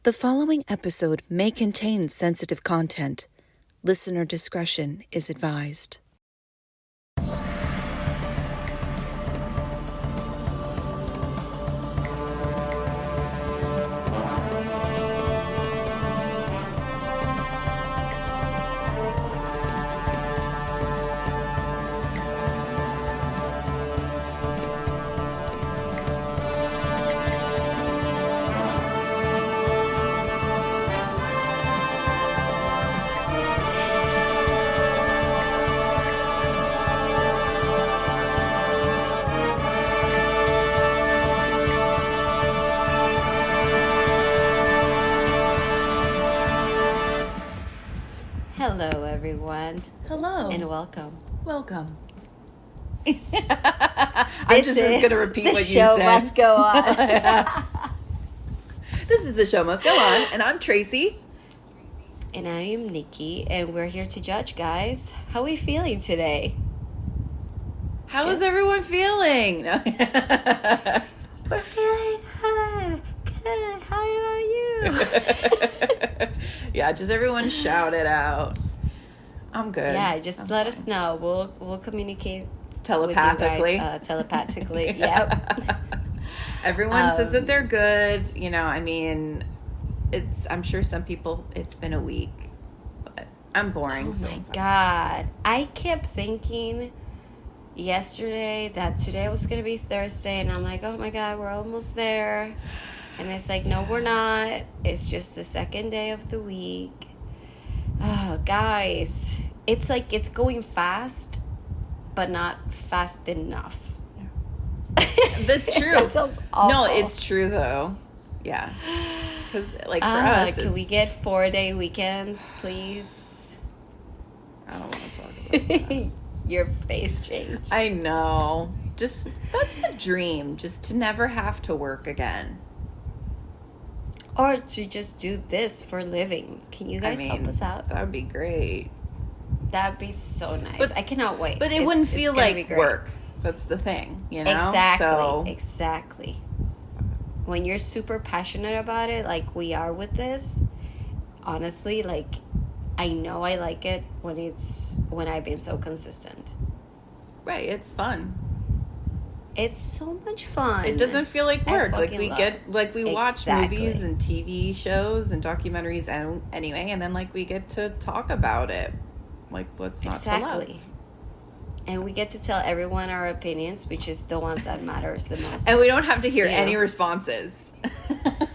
The following episode may contain sensitive content. Listener discretion is advised. Hello, everyone. Hello. And welcome. Welcome. I'm just going to repeat what you said. The show must go on. This is The Show Must Go On, and I'm Tracey. And I am Nikki, and we're here to judge, guys. How are we feeling today? How is everyone feeling? No. We're feeling good. Good. How about you? Yeah, just everyone shout it out. I'm good. Yeah, just let us know. We'll communicate telepathically. With you guys, telepathically. Yep. Everyone says that they're good. You know, I mean, I'm sure some people, it's been a week, but I'm boring. Oh my God. I kept thinking yesterday that today was going to be Thursday, and I'm like, oh my God, we're almost there. And it's like, no, we're not. It's just the second day of the week. Oh, guys. It's like it's going fast, but not fast enough. Yeah. That's true. That sounds awful. No, it's true, though. Yeah. Because, like, for us, can we get 4-day weekends, please? I don't want to talk about that. Your face changed. I know. Just, that's the dream. Just to never have to work again. Or to just do this for a living. Can you guys help us out? That would be great. That would be so nice. But I cannot wait. But it wouldn't feel like work. That's the thing, you know? Exactly. When you're super passionate about it, like we are with this, honestly, like, I know I like it when I've been so consistent. Right, it's fun. It's so much fun. It doesn't feel like work. Like we watch Exactly. movies and TV shows and documentaries anyway, and then like we get to talk about it. Like what's not to love. And we get to tell everyone our opinions, which is the ones that matters the most. And we don't have to hear any responses.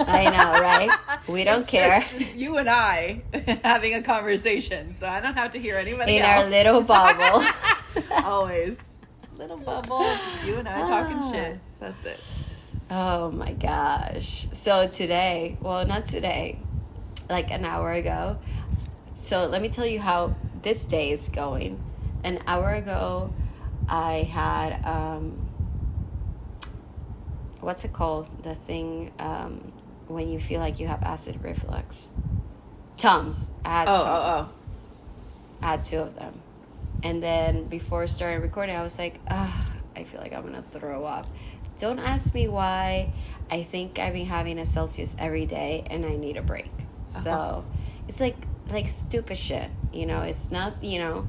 I know, right? We don't care. Just you and I having a conversation, so I don't have to hear anybody else. In our little bubble. Always. Little bubble, just you and I talking shit. That's it. Oh my gosh. So today, well, not today, like an hour ago. So let me tell you how this day is going. An hour ago, I had, what's it called? The thing when you feel like you have acid reflux. Tums. I had Tums. I had 2 of them. And then before starting recording, I was like, I feel like I'm going to throw up. Don't ask me why. I think I've been having a Celsius every day and I need a break. So it's like stupid shit, you know, it's not, you know.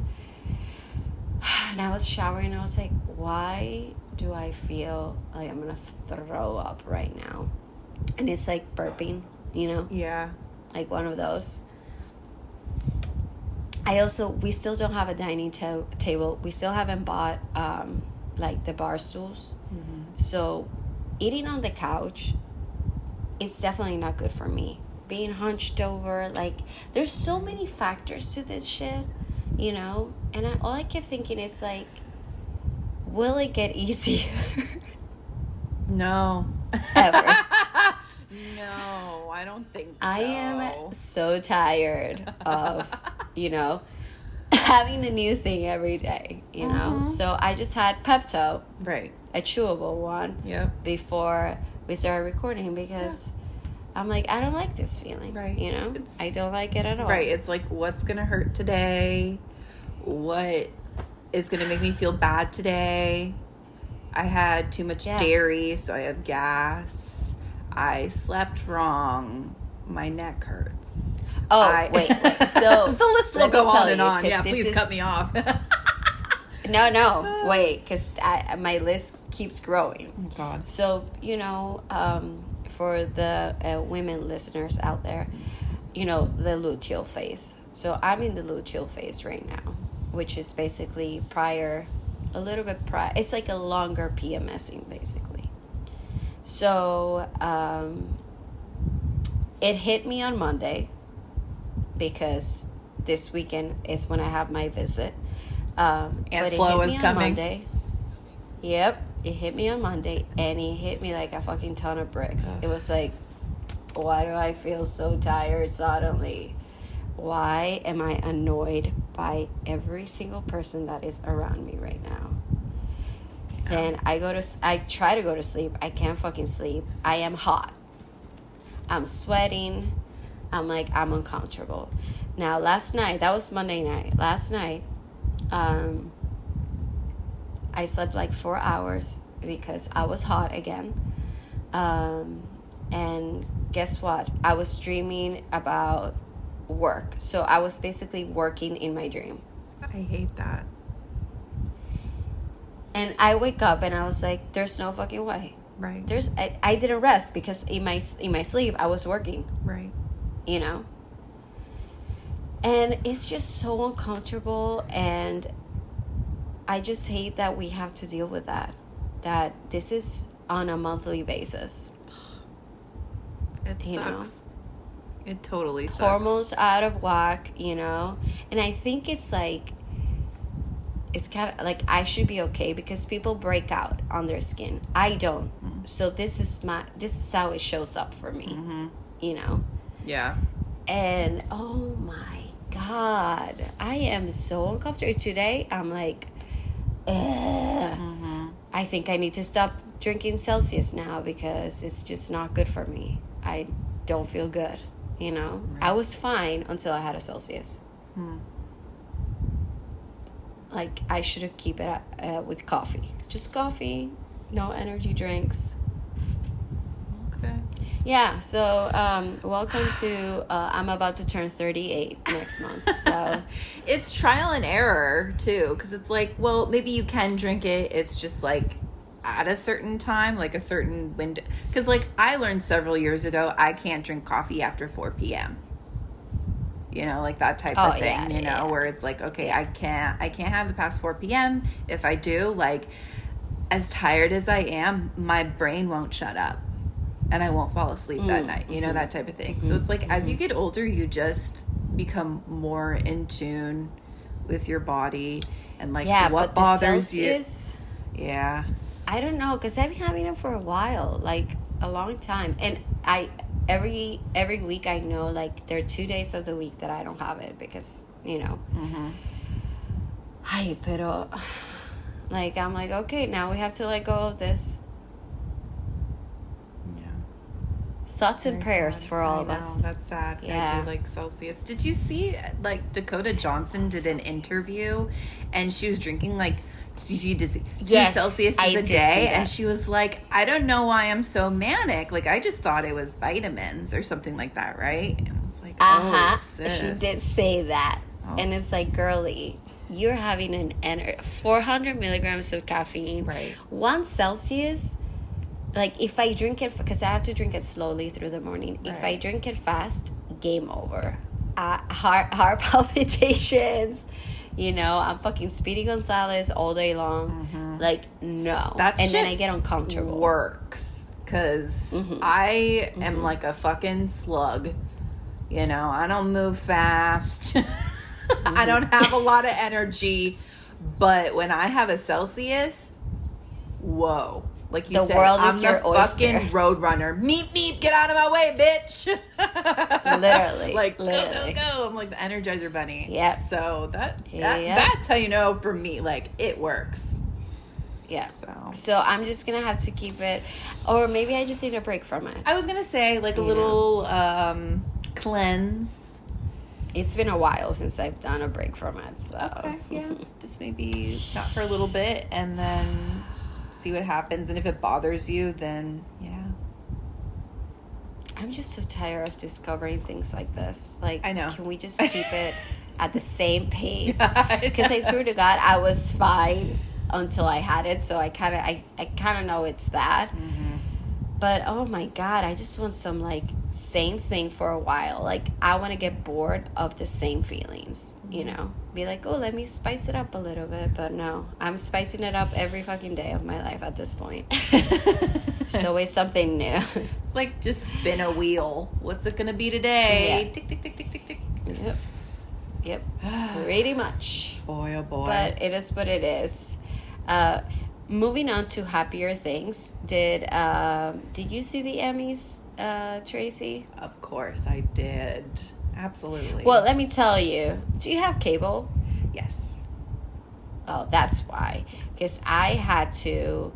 And I was showering and I was like, why do I feel like I'm going to throw up right now? And it's like burping, you know? Yeah. Like one of those. We still don't have a dining table. We still haven't bought, like, the bar stools. Mm-hmm. So, eating on the couch is definitely not good for me. Being hunched over, like, there's so many factors to this shit, you know? And all I kept thinking is, like, will it get easier? No. Ever. No, I don't think so. I am so tired of, you know, having a new thing every day, you know? So I just had Pepto. Right. A chewable one. Yep. Before we started recording because I'm like, I don't like this feeling. Right. You know? I don't like it at all. Right. It's like, what's going to hurt today? What is going to make me feel bad today? I had too much dairy, so I have gas. I slept wrong. my neck hurts. Oh, wait. So the list will go on and on. Yeah, please cut me off. No, wait, because my list keeps growing. Oh, God. So, for the women listeners out there, the luteal phase. So I'm in the luteal phase right now, which is basically a little bit prior. It's like a longer PMSing, basically. So it hit me on Monday because this weekend is when I have my visit. Aunt Flo is coming. Monday. Yep, it hit me on Monday, and it hit me like a fucking ton of bricks. Ugh. It was like, why do I feel so tired suddenly? Why am I annoyed by every single person that is around me right now? Then I try to go to sleep. I can't fucking sleep. I am hot. I'm sweating. I'm uncomfortable. Now, last night, that was Monday night. Last night, I slept like 4 hours because I was hot again. And guess what? I was dreaming about work. So I was basically working in my dream. I hate that. And I wake up and I was like, there's no fucking way. Right. I didn't rest because in my sleep I was working. Right. And it's just so uncomfortable, and I just hate that we have to deal with that this is on a monthly basis. It sucks. It totally sucks. Hormones out of whack, and I think it's kind of like I should be okay because people break out on their skin. I don't. Mm-hmm. So this is how it shows up for me. Mm-hmm. Yeah. And oh my God, I am so uncomfortable today. I'm like, mm-hmm. I think I need to stop drinking Celsius now because it's just not good for me. I don't feel good, Right. I was fine until I had a Celsius. Like, I should have keep it with coffee. Just coffee, no energy drinks. Okay. Yeah, so welcome to, I'm about to turn 38 next month, so. It's trial and error, too, because it's like, well, maybe you can drink it. It's just like at a certain time, like a certain window. Because like I learned several years ago, I can't drink coffee after 4 p.m. Like that type of thing, where it's like, okay, I can't have it past 4 p.m. If I do, like, as tired as I am, my brain won't shut up and I won't fall asleep that night, that type of thing. So it's like, as you get older, you just become more in tune with your body and like what bothers you. Yeah. I don't know, because I've been having it for a while, like a long time. And every week I know, like, there are 2 days of the week that I don't have it because, Ay, pero, like, I'm like, okay, now we have to let go of this. Yeah. Thoughts and prayers for all of us. That's sad. Yeah. I do like Celsius. Did you see, like, Dakota Johnson did an interview and she was drinking, like, she did 2 Celsius a day, and she was like, I don't know why I'm so manic. Like, I just thought it was vitamins or something like that, right? And I was like, oh, sis. She did say that. Oh. And it's like, girly, you're having 400 milligrams of caffeine. Right. 1 Celsius, like, if I drink it, because I have to drink it slowly through the morning. Right. If I drink it fast, game over. Heart palpitations. I'm fucking Speedy Gonzalez all day long. Mm-hmm. Like, no. Then I get uncomfortable. Works. Because I am like a fucking slug. I don't move fast. I don't have a lot of energy. But when I have a Celsius, whoa. Like you said, I'm the fucking road runner. Meep, meep, get out of my way, bitch. Literally. Like, literally. go. I'm like the Energizer Bunny. Yeah. So that's how you know, for me, like, it works. Yeah. So I'm just going to have to keep it. Or maybe I just need a break from it. I was going to say, like, a little cleanse. It's been a while since I've done a break from it. So. Okay, yeah. Just maybe not for a little bit, and then see what happens. And if it bothers you, then I'm just so tired of discovering things like this. Like, I know. Can we just keep it at the same pace? Because I swear to God, I was fine until I had it. So I kind of know it's that. Mm-hmm. But oh my God, I just want some like same thing for a while. Like, I want to get bored of the same feelings, you know? Be like, oh, let me spice it up a little bit. But no, I'm spicing it up every fucking day of my life at this point. There's always something new. It's like just spin a wheel. What's it gonna be today? Yeah. Tick, tick, tick, tick, tick, tick. Yep. Pretty much. Boy, oh boy. But it is what it is. Moving on to happier things. Did you see the Emmys, Tracy? Of course I did. Absolutely. Well, let me tell you. Do you have cable? Yes. Oh, that's why. Because I had to.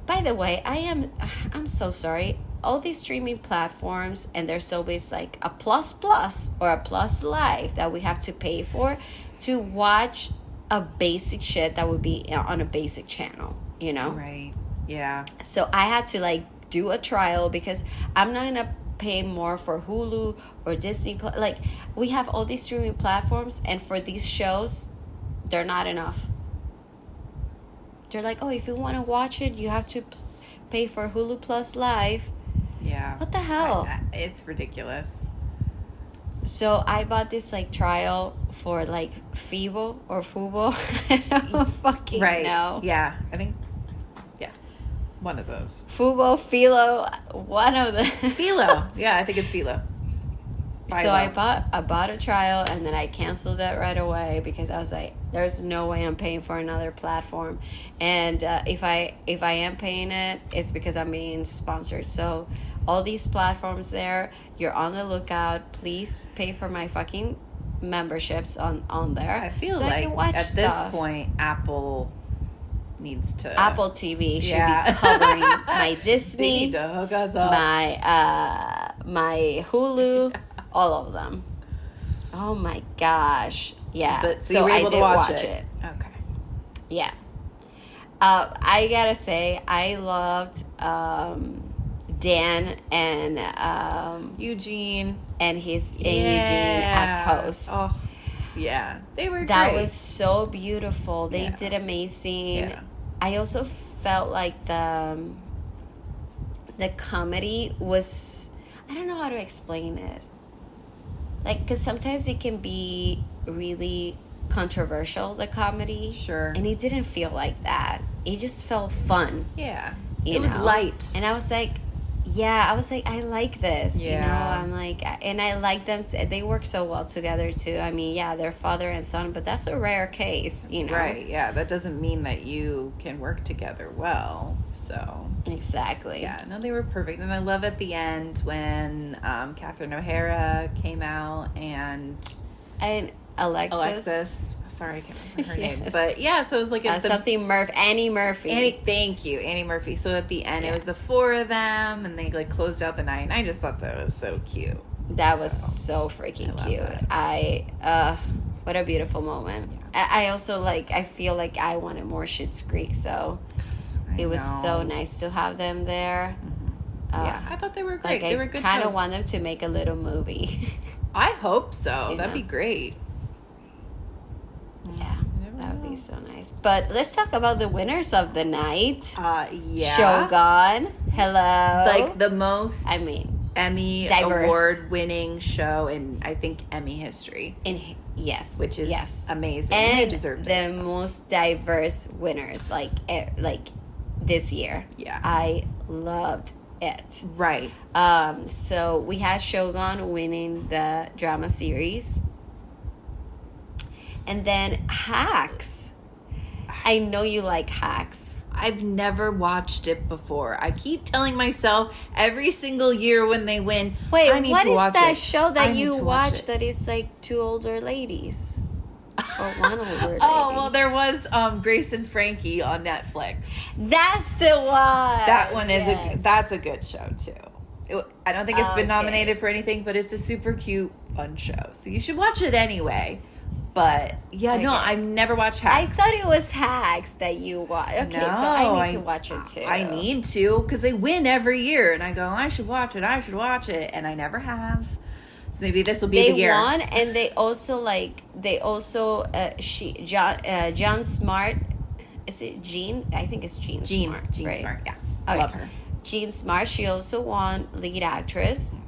By the way, I'm so sorry. All these streaming platforms, and there's always like a plus or a plus live that we have to pay for to watch a basic shit that would be on a basic channel, you know? Right. Yeah. So I had to like do a trial because I'm not gonna pay more for Hulu or Disney. Like, we have all these streaming platforms, and for these shows, they're not enough. They're like, oh, if you want to watch it, you have to pay for Hulu Plus Live. Yeah. What the hell? It's ridiculous. So I bought this like trial for like Fibo or Fubo. I don't fucking know. Yeah. I think, yeah. One of those. Fubo, Philo, one of the... Philo. Yeah, I think it's Philo. So I bought a trial, and then I canceled it right away because I was like, there's no way I'm paying for another platform. And if I am paying it, it's because I'm being sponsored. So all these platforms there, you're on the lookout. Please pay for my fucking memberships on there. I feel so like I can watch at stuff. this point, Apple needs to... Apple TV should be covering my Disney, they need to hook us up. my Hulu, all of them. Oh my gosh. Yeah. But so you were able to watch it. Okay. Yeah. I gotta say, I loved Dan and Eugene Eugene as hosts. Oh, yeah. They were That great. was so beautiful. They did amazing. Yeah. I also felt like the comedy was, I don't know how to explain it. Like, because sometimes it can be really controversial, the comedy. Sure. And it didn't feel like that. It just felt fun. Yeah. It was light. And I was like, I like this. Yeah. You know, I'm like, and I like them. They work so well together too. I mean, yeah, they're father and son, but that's a rare case, you know. Right, yeah. That doesn't mean that you can work together well. So. Exactly. Yeah, no, they were perfect. And I love at the end when Catherine O'Hara came out and Alexis. Sorry, I can't remember her name. But yeah, so it was like Annie Murphy. Thank you, Annie Murphy. So at the end, it was the four of them, and they like closed out the night. And I just thought that was so cute. That was so freaking cute. What a beautiful moment. Yeah. I also I feel like I wanted more Schitt's Creek, so it was so nice to have them there. Mm-hmm. Yeah, I thought they were great. They were good. I kind of want them to make a little movie. I hope so. That'd be great. Yeah, that would be so nice. But let's talk about the winners of the night. Yeah. Shogun. Hello. Like the most, Emmy diverse award-winning show in, I think, Emmy history. Yes. Which is amazing. And they deserved it. The most diverse winners, like this year. Yeah. I loved it. Right. So we had Shogun winning the drama series. And then Hacks. I know you like Hacks. I've never watched it before. I keep telling myself every single year when they win, wait, I need to watch it. What is that show that you watch that is like two older ladies? Or one older lady? Oh, well, there was Grace and Frankie on Netflix. That's the one. That one is that's a good show too. I don't think it's been nominated for anything, but it's a super cute, fun show. So you should watch it anyway. But yeah, no, I've never watched Hacks. I thought it was Hacks that you watched. Okay, no, so I need to watch it too. I need to, because they win every year, and I go, I should watch it, and I never have. So maybe this will be the year. They won, and they also John Smart. Is it Jean? I think it's Jean Smart. Jean right? Smart, yeah. Okay. Love her. Jean Smart. She also won lead actress.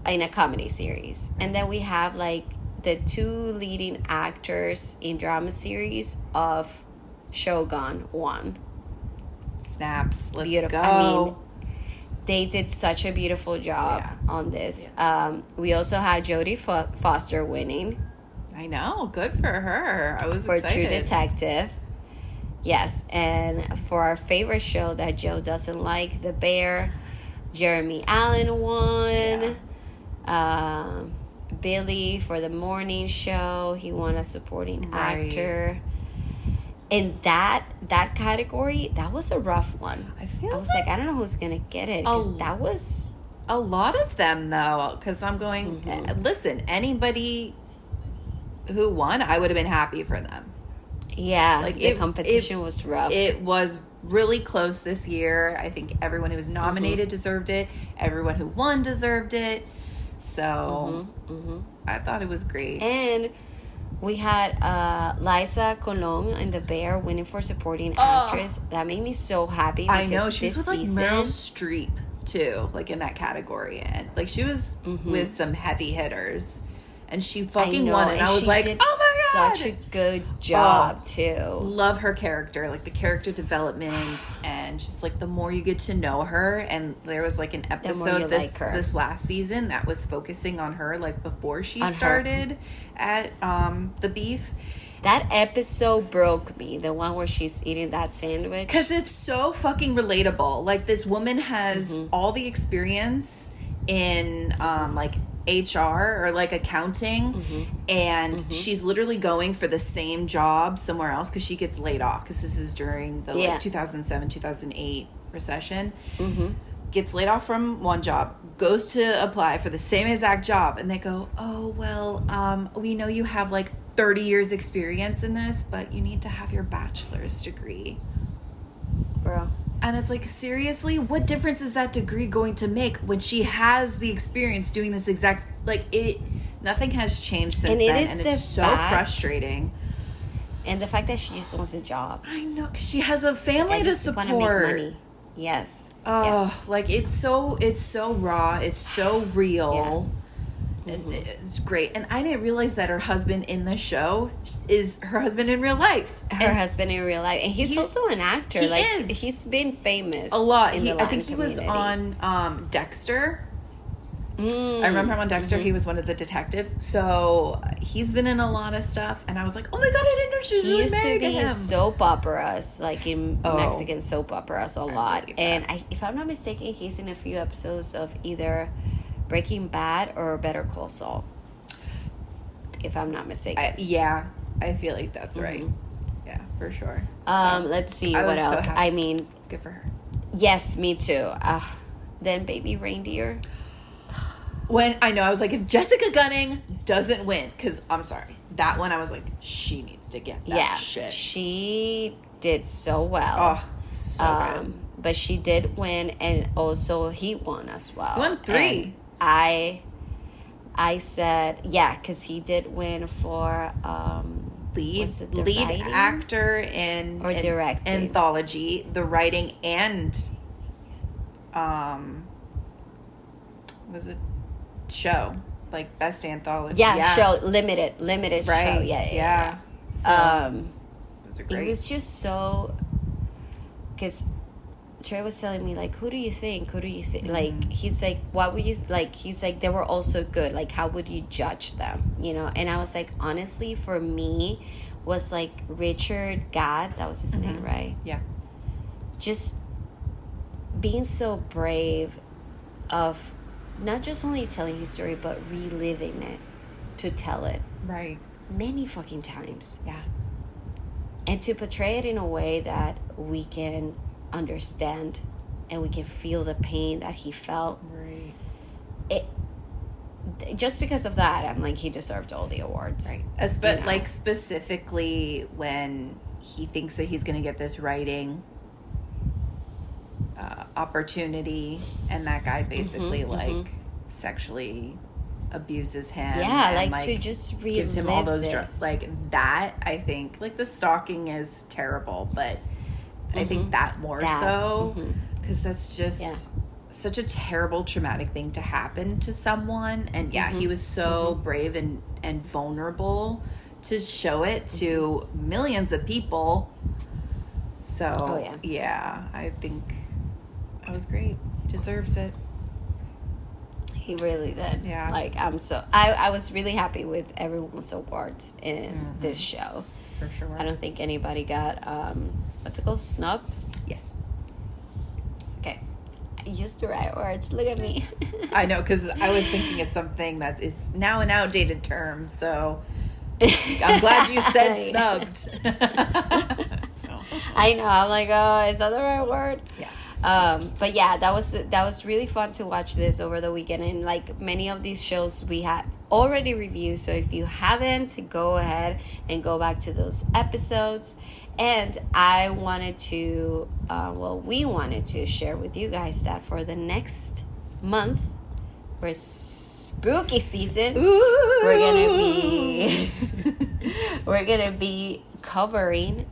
In a comedy series. And then we have like the 2 leading actors in drama series of Shogun won. Snaps. Let's beautiful. go. I mean, they did such a beautiful job on this. Yes. We also had Jodie Foster winning. I know. Good for her. I was for excited. True Detective. Yes. And for our favorite show that Joe doesn't like, The Bear, Jeremy Allen won. Billy for The Morning Show, he won a supporting actor. In that category, that was a rough one. I was like, I don't know who's gonna get it, because that was a lot of them though. Because I'm going, listen, anybody who won, I would have been happy for them. Yeah, like the competition was rough. It was really close this year. I think everyone who was nominated deserved it. Everyone who won deserved it. So I thought it was great. And we had Liza Colón in The Bear winning for supporting actress. That made me so happy. I know, she was with like Meryl Streep too, like in that category, and like she was with some heavy hitters, and she fucking won. And I was like, oh my god, such a good job too. Love her character, like the character development, and just like the more you get to know her. And there was like an episode this last season that was focusing on her, like before she started at the Beef. That episode broke me. The one where she's eating that sandwich. Because it's so fucking relatable. Like, this woman has all the experience in like HR or like accounting, and she's literally going for the same job somewhere else because she gets laid off, because this is during the like 2007-2008 recession. Gets laid off from one job, goes to apply for the same exact job, and they go, oh well, we know you have like 30 years experience in this, but you need to have your bachelor's degree. Bro. And it's like, seriously, what difference is that degree going to make when she has the experience doing this exact, like, nothing has changed since then, and it's so frustrating. And the fact that she just wants a job. I know, because she has a family to support. Want to make money. Yes. Like, it's so raw, it's so real. It's great. And I didn't realize that her husband in the show is her husband in real life. Husband in real life. And he's also an actor. He is. He's been famous a lot. In the I think he was on Dexter. I remember him on Dexter. He was one of the detectives. So he's been in a lot of stuff. And I was like, oh my god, I didn't know she was really married to him. He used to be in soap operas, like in Mexican soap operas a lot. And if I'm not mistaken, he's in a few episodes of either Breaking Bad or Better Call Saul, if I'm not mistaken. I feel like that's right. Yeah, for sure. Let's see what else. I mean, good for her. Yes, me too. Then Baby Reindeer. When I know, I was like, if Jessica Gunning doesn't win, because I'm sorry, that one I was like, she needs to get that shit. She did so well. Oh, so good. But she did win, and also he won as well. He won 3. And I said, because he did win for lead actor in directing anthology, the writing, and was it show, like best anthology? Show, limited right. show. Yeah. So, those are great. It was just so, because Trey was telling me, like, who do you think? Like, he's like, what would you, like, he's like, they were also good. Like, how would you judge them? You know? And I was like, honestly, for me, was like Richard Gad, that was his name, right? Yeah. Just being so brave of not just only telling his story, but reliving it to tell it. Right. Many fucking times. Yeah. And to portray it in a way that we can understand and we can feel the pain that he felt. Right. just because of that, I'm like, he deserved all the awards. Right. But like specifically when he thinks that he's going to get this writing opportunity, and that guy basically sexually abuses him. Yeah, and, like to just gives him all those drugs. like that. I think like the stalking is terrible, but I think that more so because that's just such a terrible traumatic thing to happen to someone. And he was so brave and vulnerable to show it to millions of people. So I think that was great. Deserves it. He really did. Yeah. Like, I was really happy with everyone's awards in this show. For sure. I don't think anybody got, what's it called? Snubbed? Yes. Okay. I used the right words. Look at me. I know, because I was thinking of something that is now an outdated term, so I'm glad you said snubbed. So. I know. I'm like, oh, is that the right word? Yes. But yeah, that was really fun to watch this over the weekend, and like many of these shows we had already reviewed, so if you haven't, go ahead and go back to those episodes. And I wanted to we wanted to share with you guys that for the next month, for spooky season, we're gonna be covering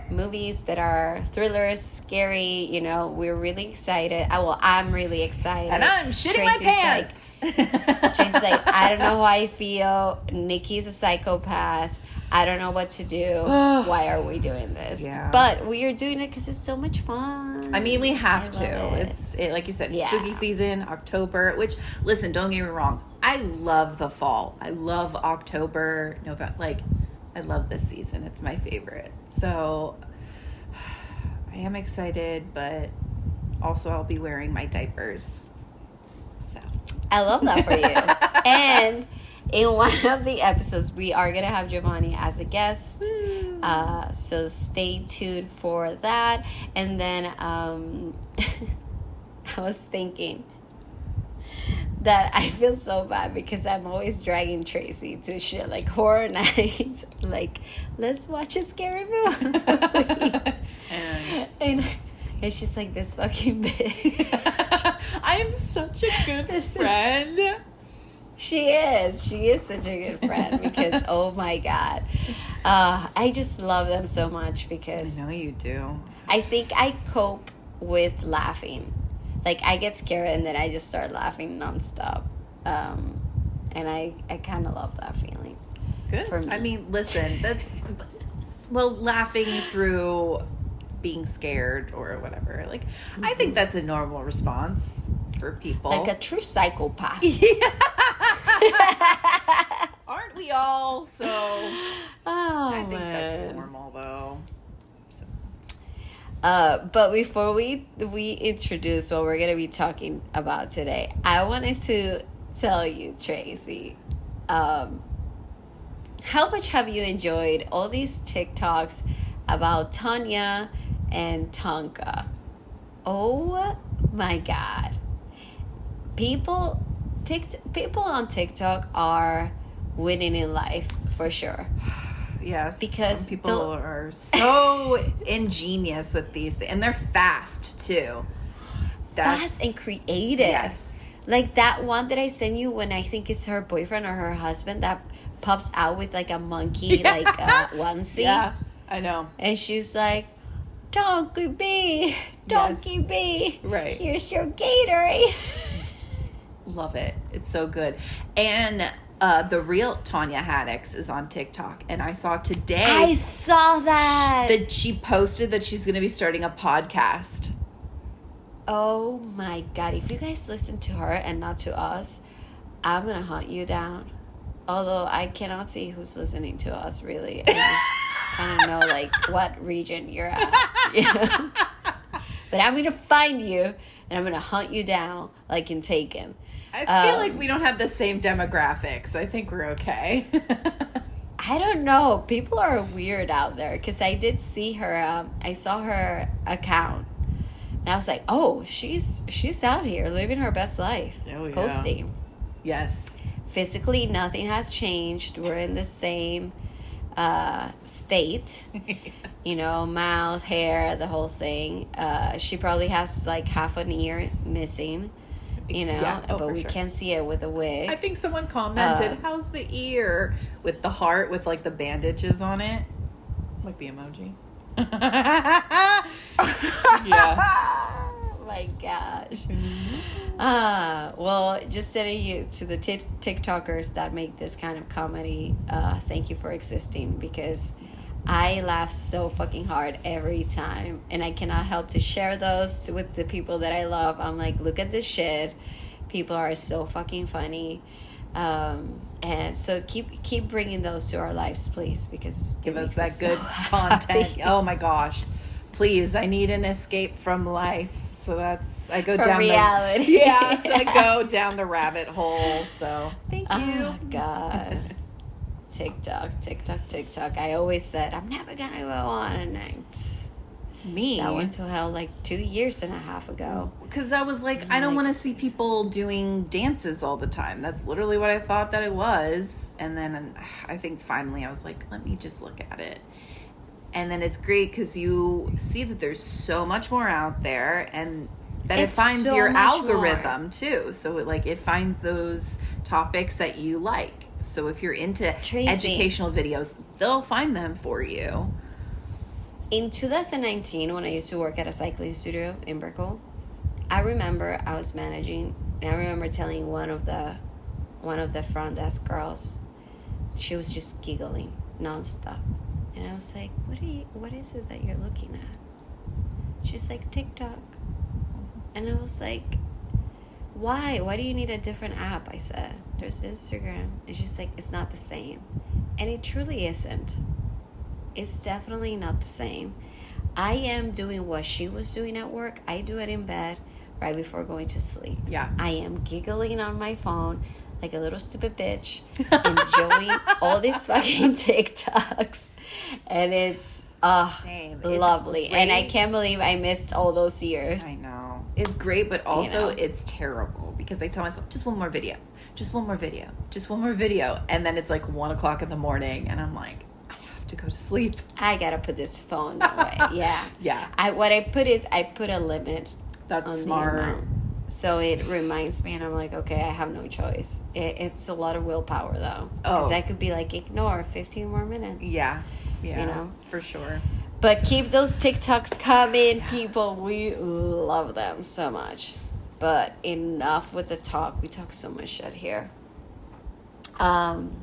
movies that are thrillers, scary. We're really excited. I'm really excited, and I'm shitting my pants. She's like, I don't know how I feel. Nikki's a psychopath. I don't know what to do. Why are we doing this? Yeah. But we are doing it because it's so much fun. I mean, we have to. It's like you said, it's spooky season, October. Which, listen, don't get me wrong. I love the fall. I love October, November. Like, I love this season. It's my favorite. So I am excited, but also I'll be wearing my diapers. So I love that for you. And in one of the episodes, we are going to have Giovanni as a guest. So stay tuned for that. And then I was thinking that I feel so bad because I'm always dragging Tracey to shit like horror nights. Like, let's watch a scary movie. and she's like, this fucking bitch. I am such a good friend. She is such a good friend because, oh my God. I just love them so much because I know you do. I think I cope with laughing. Like, I get scared and then I just start laughing nonstop. And I kind of love that feeling. Good. For me. I mean, listen, laughing through being scared or whatever. Like, I think that's a normal response for people. Like a true psychopath. Yeah. Aren't we all? So, I think that's normal, though. But before we introduce what we're going to be talking about today, I wanted to tell you, Tracey, how much have you enjoyed all these TikToks about Tanya and Tonka? Oh my God. People on TikTok are winning in life for sure. Yes, because some people are so ingenious with these things, and they're fast too. Fast and creative. Yes, like that one that I sent you when I think it's her boyfriend or her husband that pops out with like a monkey like onesie. Yeah, I know. And she's like, "Donkey B, right? Here's your Gatorade." Love it. It's so good. And the real Tanya Haddix is on TikTok, and I saw today. I saw that she posted that she's going to be starting a podcast. Oh my God! If you guys listen to her and not to us, I'm gonna hunt you down. Although I cannot see who's listening to us really. I just kind of know like what region you're at. You know? But I'm gonna find you and I'm gonna hunt you down like in Taken. I feel like we don't have the same demographics. I think we're okay. I don't know. People are weird out there because I did see her. I saw her account, and I was like, "Oh, she's out here living her best life." Oh yeah. Posting. Yes. Physically, nothing has changed. We're in the same state. You know, mouth, hair, the whole thing. She probably has like half an ear missing. You know, yeah. but we can't see it with a wig. I think someone commented, how's the ear? With the heart with like the bandages on it. Like the emoji. Yeah. My gosh. Well, just sending you to the TikTokers that make this kind of comedy, thank you for existing, because I laugh so fucking hard every time, and I cannot help to share those with the people that I love. I'm like, look at this shit. People are so fucking funny. And so keep bringing those to our lives, please, because give us that good content. Oh my gosh, please! I need an escape from life. So I go down reality. So I go down the rabbit hole. So thank you. Oh God. TikTok. I always said I'm never gonna go on, and that went to hell like 2.5 years ago. Because I was like, I don't want to see people doing dances all the time. That's literally what I thought that it was. And then I think finally I was like, let me just look at it. And then it's great because you see that there's so much more out there, and that it finds your algorithm too. So it finds those topics that you like. So if you're into educational videos, they'll find them for you. In 2019, when I used to work at a cycling studio in Brickell, I remember I was managing, and I remember telling one of the front desk girls, she was just giggling nonstop. And I was like, what is it that you're looking at? She's like, TikTok. And I was like, why? Why do you need a different app? I said, there's Instagram. And she's like, it's not the same. And it truly isn't. It's definitely not the same. I am doing what she was doing at work. I do it in bed right before going to sleep. Yeah. I am giggling on my phone like a little stupid bitch, enjoying all these fucking TikToks. And it's lovely. And I can't believe I missed all those years. I know. It's great, but also it's terrible because I tell myself, just one more video. And then it's like 1 o'clock in the morning and I'm like, I have to go to sleep. I gotta put this phone away. Yeah. Yeah. What I put a limit. That's on smart. The amount. So it reminds me, and I'm like, okay, I have no choice. It's a lot of willpower, though. Because I could be like, ignore 15 more minutes. Yeah. You know? For sure. But keep those TikToks coming, people. We love them so much. But enough with the talk. We talk so much shit here. Tracy,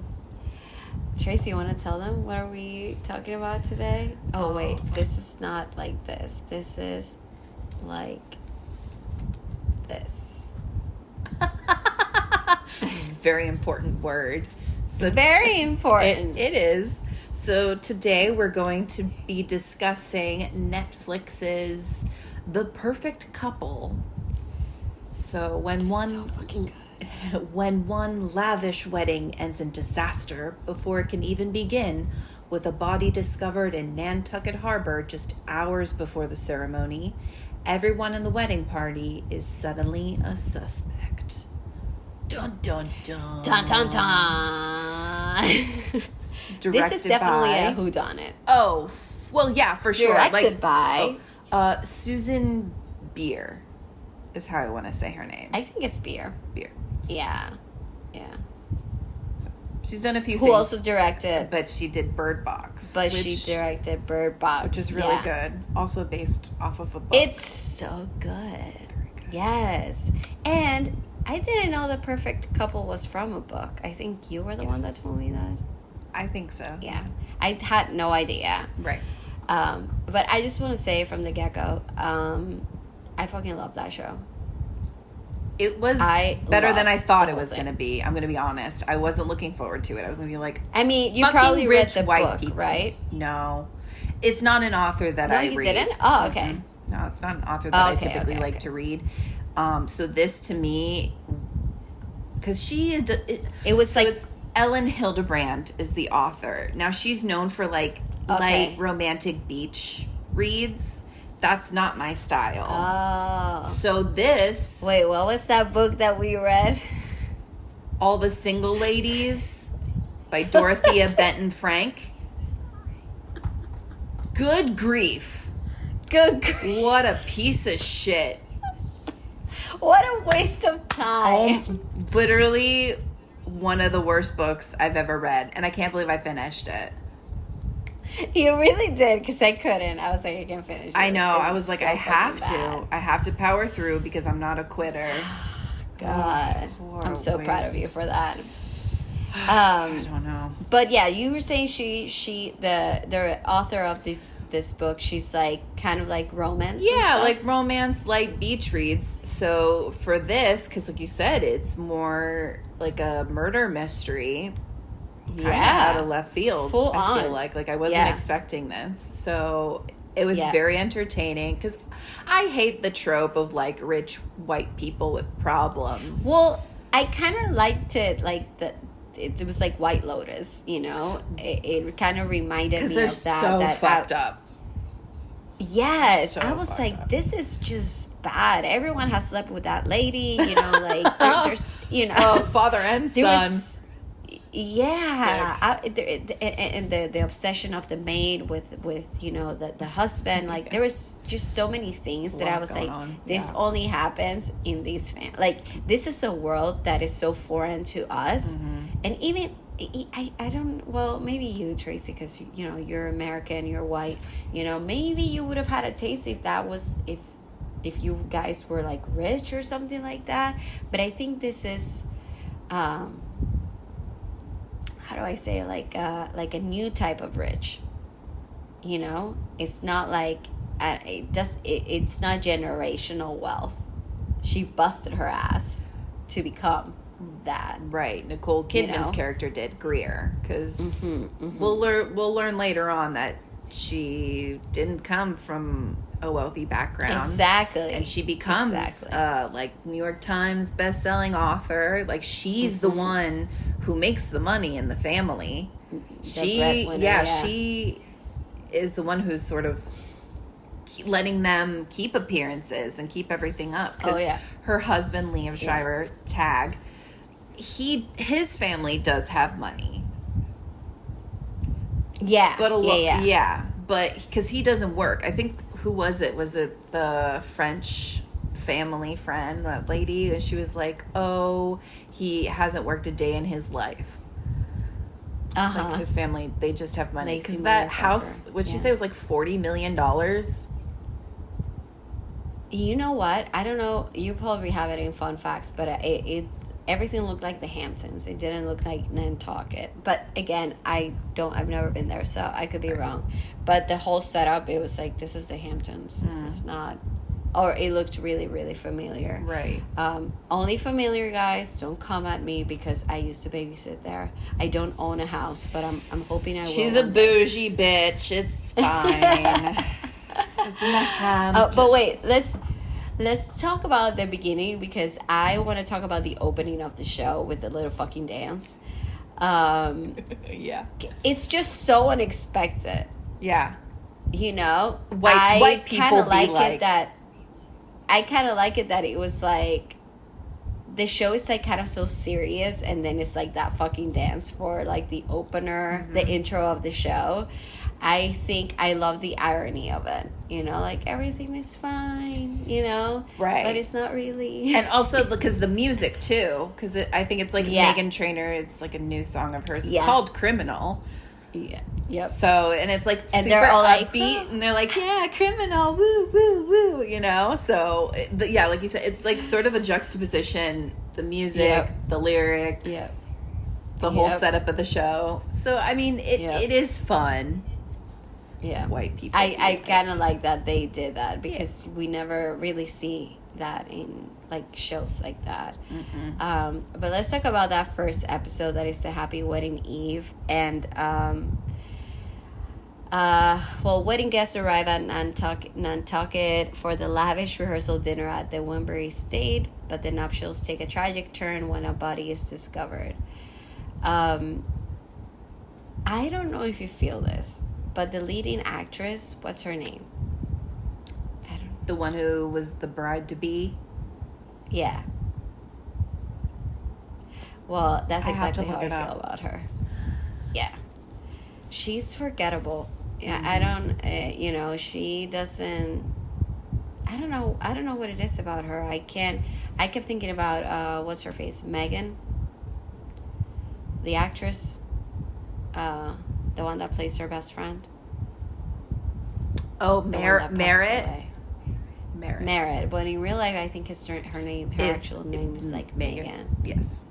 you want to tell them what are we talking about today? Oh, wait. This is not like this. This is like this. Very important word. So very important. It is. So today we're going to be discussing Netflix's The Perfect Couple. So when one lavish wedding ends in disaster before it can even begin, with a body discovered in Nantucket Harbor just hours before the ceremony, everyone in the wedding party is suddenly a suspect. Dun, dun, dun. Dun, dun, dun. This is definitely a whodunit. Oh, well, yeah, for sure. Directed by... Susan Beer is how I want to say her name. I think it's Beer. Yeah. So, she's done a few things. Who also directed... But she did Bird Box. She directed Bird Box. Which is really good. Also based off of a book. It's so good. Very good. Yes. And I didn't know The Perfect Couple was from a book. I think you were the one that told me that. I think so. Yeah. I had no idea. Right. But I just want to say from the get-go, I fucking love that show. It was better than I thought it was going to be. I'm going to be honest. I wasn't looking forward to it. I was going to be like, I mean, you probably read the book, people. Right? No. It's not an author that I read. No, you didn't? Oh, okay. Mm-hmm. No, it's not an author that I typically like to read. So this to me, because it's Ellen Hildebrand is the author. Now she's known for light romantic beach reads. That's not my style. Oh. So this... Wait, what was that book that we read? All the Single Ladies by Dorothea Benton Frank. Good grief. Good grief. What a piece of shit. What a waste of time. Literally one of the worst books I've ever read. And I can't believe I finished it. You really did, because I couldn't. I was like, I can't finish it. I know. I was like, so I have bad. to. I have to power through because I'm not a quitter. God. I'm so proud of you for that. I don't know. But yeah, you were saying the author of this book, she's like kind of like romance. Yeah, like romance, light beach reads. So for this, because like you said, it's more like a murder mystery. Kind of out of left field. Full I feel on. like I wasn't expecting this. So it was very entertaining because I hate the trope of like rich white people with problems. Well, I kind of liked it, like it was like White Lotus, you know. It kind of reminded me of that. Because they're so fucked up. Yes, So I was like, up. this is just bad. Everyone has slept with that lady, you know, like there's, you know, father and son. And the obsession of the maid with you know the husband, like there was just so many things that I was like, this only happens in these like this is a world that is so foreign to us, and even I don't, well, maybe you, Tracy, because you know you're American, you're white, you know, maybe you would have had a taste if that was if you guys were like rich or something like that, but I think this is how do I say, like a new type of rich, you know. It's not like it's not generational wealth. She busted her ass to become that. Right. Nicole Kidman's character did, Greer, because we'll learn later on that she didn't come from a wealthy background. Exactly. And she becomes like New York Times best-selling author. Like she's the one who makes the money in the family. She is the one who's sort of letting them keep appearances and keep everything up. Her husband, Liev Schreiber, Tag, his family does have money. Yeah. But but because he doesn't work. I think, who was it? Was it the French family friend, that lady? And she was like, oh, he hasn't worked a day in his life. Like his family, they just have money. Because that house, what'd she say, was like $40 million? You know what? I don't know. You probably have it in fun facts, but everything looked like the Hamptons. It didn't look like Nantucket. But again, I've never been there, so I could be wrong. But the whole setup, it was like, this is the Hamptons. This is not, or it looked really, really familiar. Right. Only familiar, guys. Don't come at me because I used to babysit there. I don't own a house, but I'm hoping I will. She's a bougie bitch. It's fine. It's in the Hamptons. But wait, let's talk about the beginning, because I want to talk about the opening of the show with the little fucking dance. Yeah. It's just so unexpected. Yeah. You know? White people be like that. I kind of like it that it was like, the show is like kind of so serious, and then it's like that fucking dance for like the opener, the intro of the show. I think I love the irony of it, you know, like everything is fine, you know, right? But it's not really. And also because the music too, because I think it's like Meghan Trainor. It's like a new song of hers. It's called "Criminal." Yeah. Yep. So, and it's like and super all upbeat, like, and they're like, "Yeah, criminal, woo, woo, woo," you know. So, yeah, like you said, it's like sort of a juxtaposition: the music, the lyrics, the whole setup of the show. So, I mean, it is fun. Yeah, white people. I kind of like that they did that, because we never really see that in like shows like that. But let's talk about that first episode, that is the Happy Wedding Eve. And wedding guests arrive at Nantucket for the lavish rehearsal dinner at the Wimbury Estate, but the nuptials take a tragic turn when a body is discovered. I don't know if you feel this, but the leading actress, what's her name? I don't know. The one who was the bride to be? Yeah. Well, that's I have to exactly how I look it feel up. about her. Yeah. She's forgettable. Yeah, Mm-hmm. I don't, you know, she doesn't, I don't know what it is about her. I kept thinking about, what's her face? Meghann, the actress, the one that plays her best friend. Oh, The one that passes Merritt. away. Merritt. Merritt. But in real life, I think her name, her actual name is like Meghann. Yes.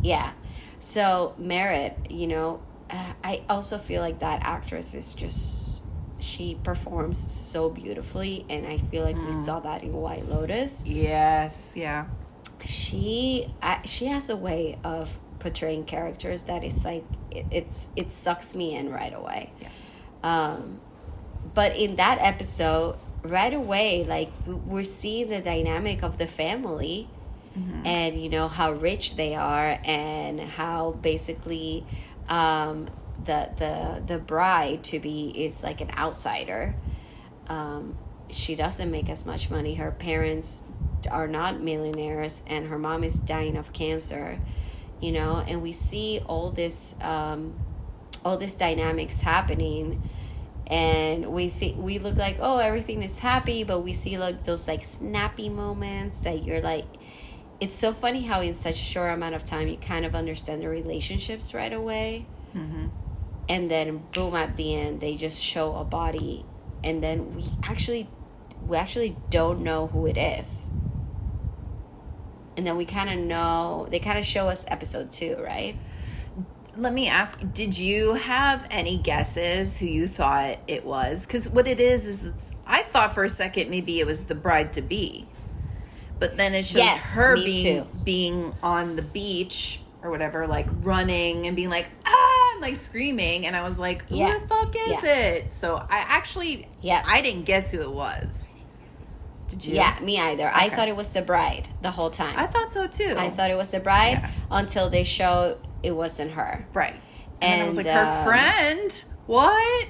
Yeah. So Merritt, you know, I also feel like that actress is just, she performs so beautifully, and I feel like we saw that in White Lotus. Yes. Yeah. She has a way of portraying characters that is like it sucks me in right away. Yeah. But in that episode, right away, like we're seeing the dynamic of the family, and you know how rich they are, and how basically the bride to be is like an outsider. She doesn't make as much money. Her parents are not millionaires, and her mom is dying of cancer. You know, and we see all this dynamics happening. And we look like, oh, everything is happy, but we see like those like snappy moments that you're like, it's so funny how in such a short amount of time you kind of understand the relationships right away. Mm-hmm. And then boom, at the end they just show a body, and then we actually don't know who it is. And then we kind of know, they kind of show us episode 2, right? Let me ask, did you have any guesses who you thought it was? Because what it is I thought for a second maybe it was the bride-to-be. But then it shows her being on the beach or whatever, like running and being like, ah, and like screaming. And I was like, who the fuck is it? So I didn't guess who it was. Did you? Yeah, me either. Okay. I thought it was the bride the whole time. I thought so too. I thought it was the bride until they showed it wasn't her. Right. And I was like, her friend? What?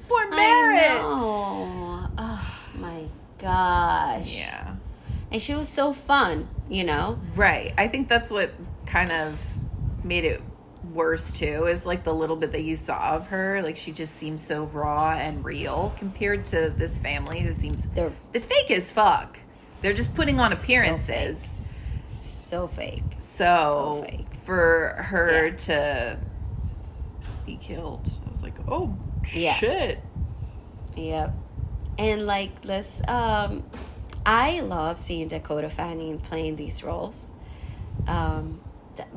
Poor Merritt. I know. Oh, my gosh. Yeah. And she was so fun, you know? Right. I think that's what kind of made it worse, too, is like the little bit that you saw of her. Like, she just seems so raw and real compared to this family who seems... They're fake as fuck. They're just putting on appearances. So fake. So fake. For her to be killed, I was like, oh, shit. Yep. And like, I love seeing Dakota Fanning playing these roles,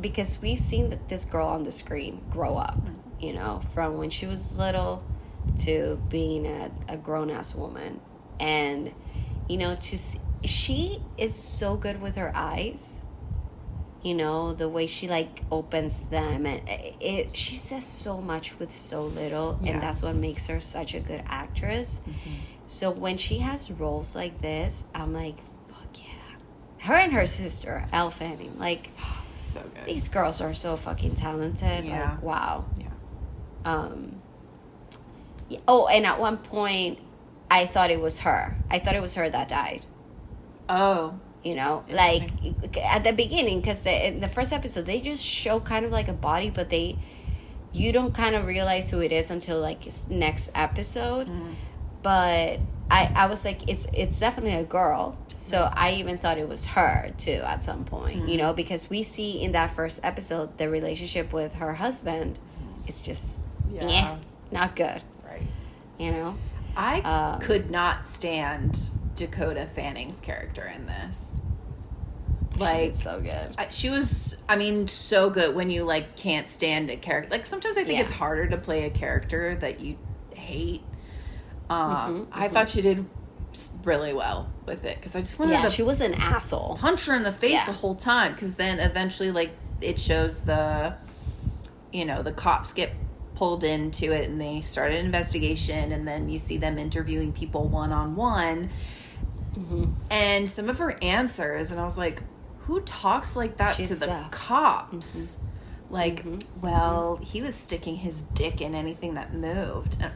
because we've seen this girl on the screen grow up, you know, from when she was little to being a grown-ass woman. And, you know, she is so good with her eyes. You know, the way she like opens them, and she says so much with so little, and that's what makes her such a good actress. Mm-hmm. So when she has roles like this, I'm like, fuck yeah. Her and her sister, Elle Fanning, like, so good. These girls are so fucking talented. Yeah. Like, wow. Yeah. Yeah. Oh, and at one point, I thought it was her. I thought it was her that died. Oh. You know, like at the beginning, because in the first episode they just show kind of like a body, but you don't kind of realize who it is until like next episode. But I was like, it's definitely a girl, so I even thought it was her too at some point. You know, because we see in that first episode the relationship with her husband is just not good, right? You know, I could not stand Dakota Fanning's character in this. Like, she did so good. She was, I mean, so good when you like can't stand a character. Like sometimes I think it's harder to play a character that you hate. I thought she did really well with it, because I just wanted to. She was an asshole. Punch her in the face the whole time, because then eventually, like, it shows the cops get pulled into it and they start an investigation, and then you see them interviewing people one-on-one. And some of her answers, and I was like, who talks like that to the cops? Like, well, he was sticking his dick in anything that moved. And,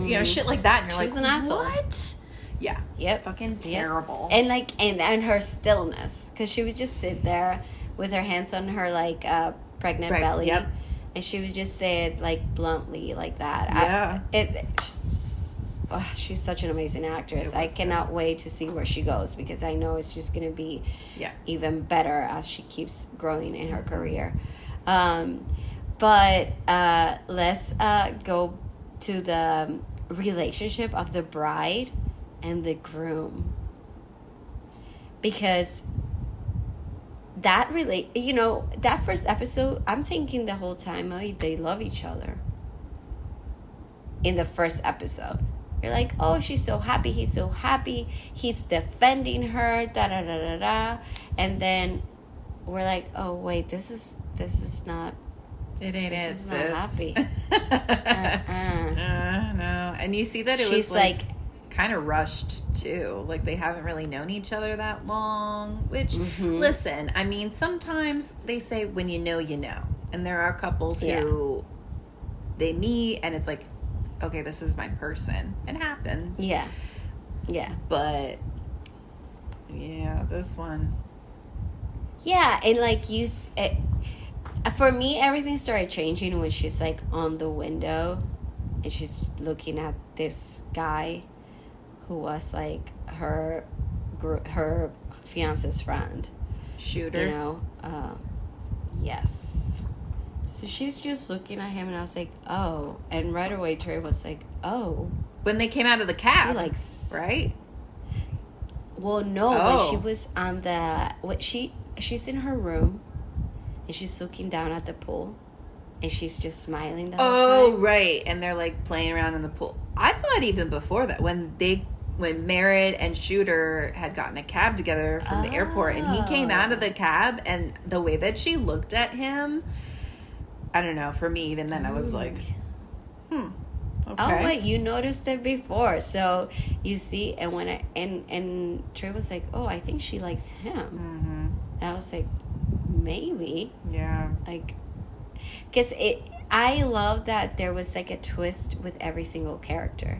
you know, shit like that. And you're she was an asshole. What? Yeah. Yep. Fucking terrible. And like, and her stillness, because she would just sit there with her hands on her like pregnant belly. Yep. And she would just say it like bluntly like that. Yeah. She's such an amazing actress. I cannot wait to see where she goes, because I know it's just going to be even better as she keeps growing in her career. But let's go to the relationship of the bride and the groom. Because that that first episode, I'm thinking the whole time, oh, they love each other. In the first episode, you're like, oh, she's so happy, he's so happy, he's defending her, da da da da da, and then we're like, oh wait, this is not. It ain't it, sis. Not happy. No, and you see that she's was like kind of rushed too. Like they haven't really known each other that long. Which, listen, I mean, sometimes they say when you know, and there are couples who they meet and it's like, okay, this is my person. It happens. Yeah. But this one. Yeah, and like for me, everything started changing when she's like on the window and she's looking at this guy who was like her fiance's friend. Shooter. Yes. So she's just looking at him and I was like, oh. And right away Trey was like, oh. When they came out of the cab. Right? Well, no, when she was on she's in her room and she's looking down at the pool and she's just smiling the whole time. Right. And they're like playing around in the pool. I thought even before that, when Merritt and Shooter had gotten a cab together from the airport and he came out of the cab and the way that she looked at him, I don't know, for me even then I was like, okay. Oh, wait, you noticed it before. So you see, and when and Trey was like, oh, I think she likes him. Mm-hmm. And I was like, maybe. Yeah. Like, because I love that there was like a twist with every single character.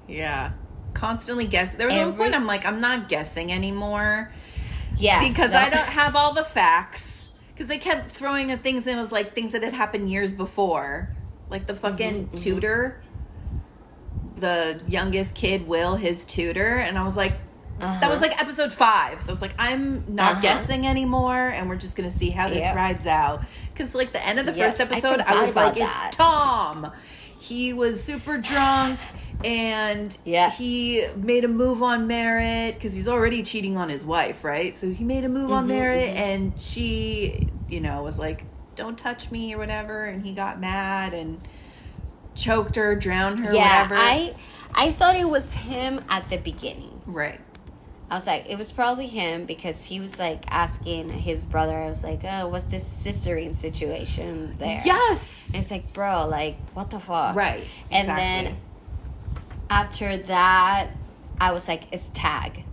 Yeah. Constantly guessing. There was one point I'm like, I'm not guessing anymore. Yeah. Because I don't have all the facts. Because they kept throwing in things and it was like things that had happened years before. Like the fucking tutor. The youngest kid, Will, his tutor. And I was like, that was like episode 5. So it's like, I'm not guessing anymore. And we're just going to see how this rides out. Because like the end of the first episode, I was like, it's Tom. He was super drunk. And he made a move on Merritt because he's already cheating on his wife, right? So he made a move on Merritt and she, was like, don't touch me or whatever. And he got mad and choked her, drowned her, whatever. I thought it was him at the beginning. Right. I was like, it was probably him because he was like asking his brother, I was like, oh, what's this sistering situation there? Yes. And it's like, bro, like, what the fuck? Right. And then after that, I was like, it's Tag.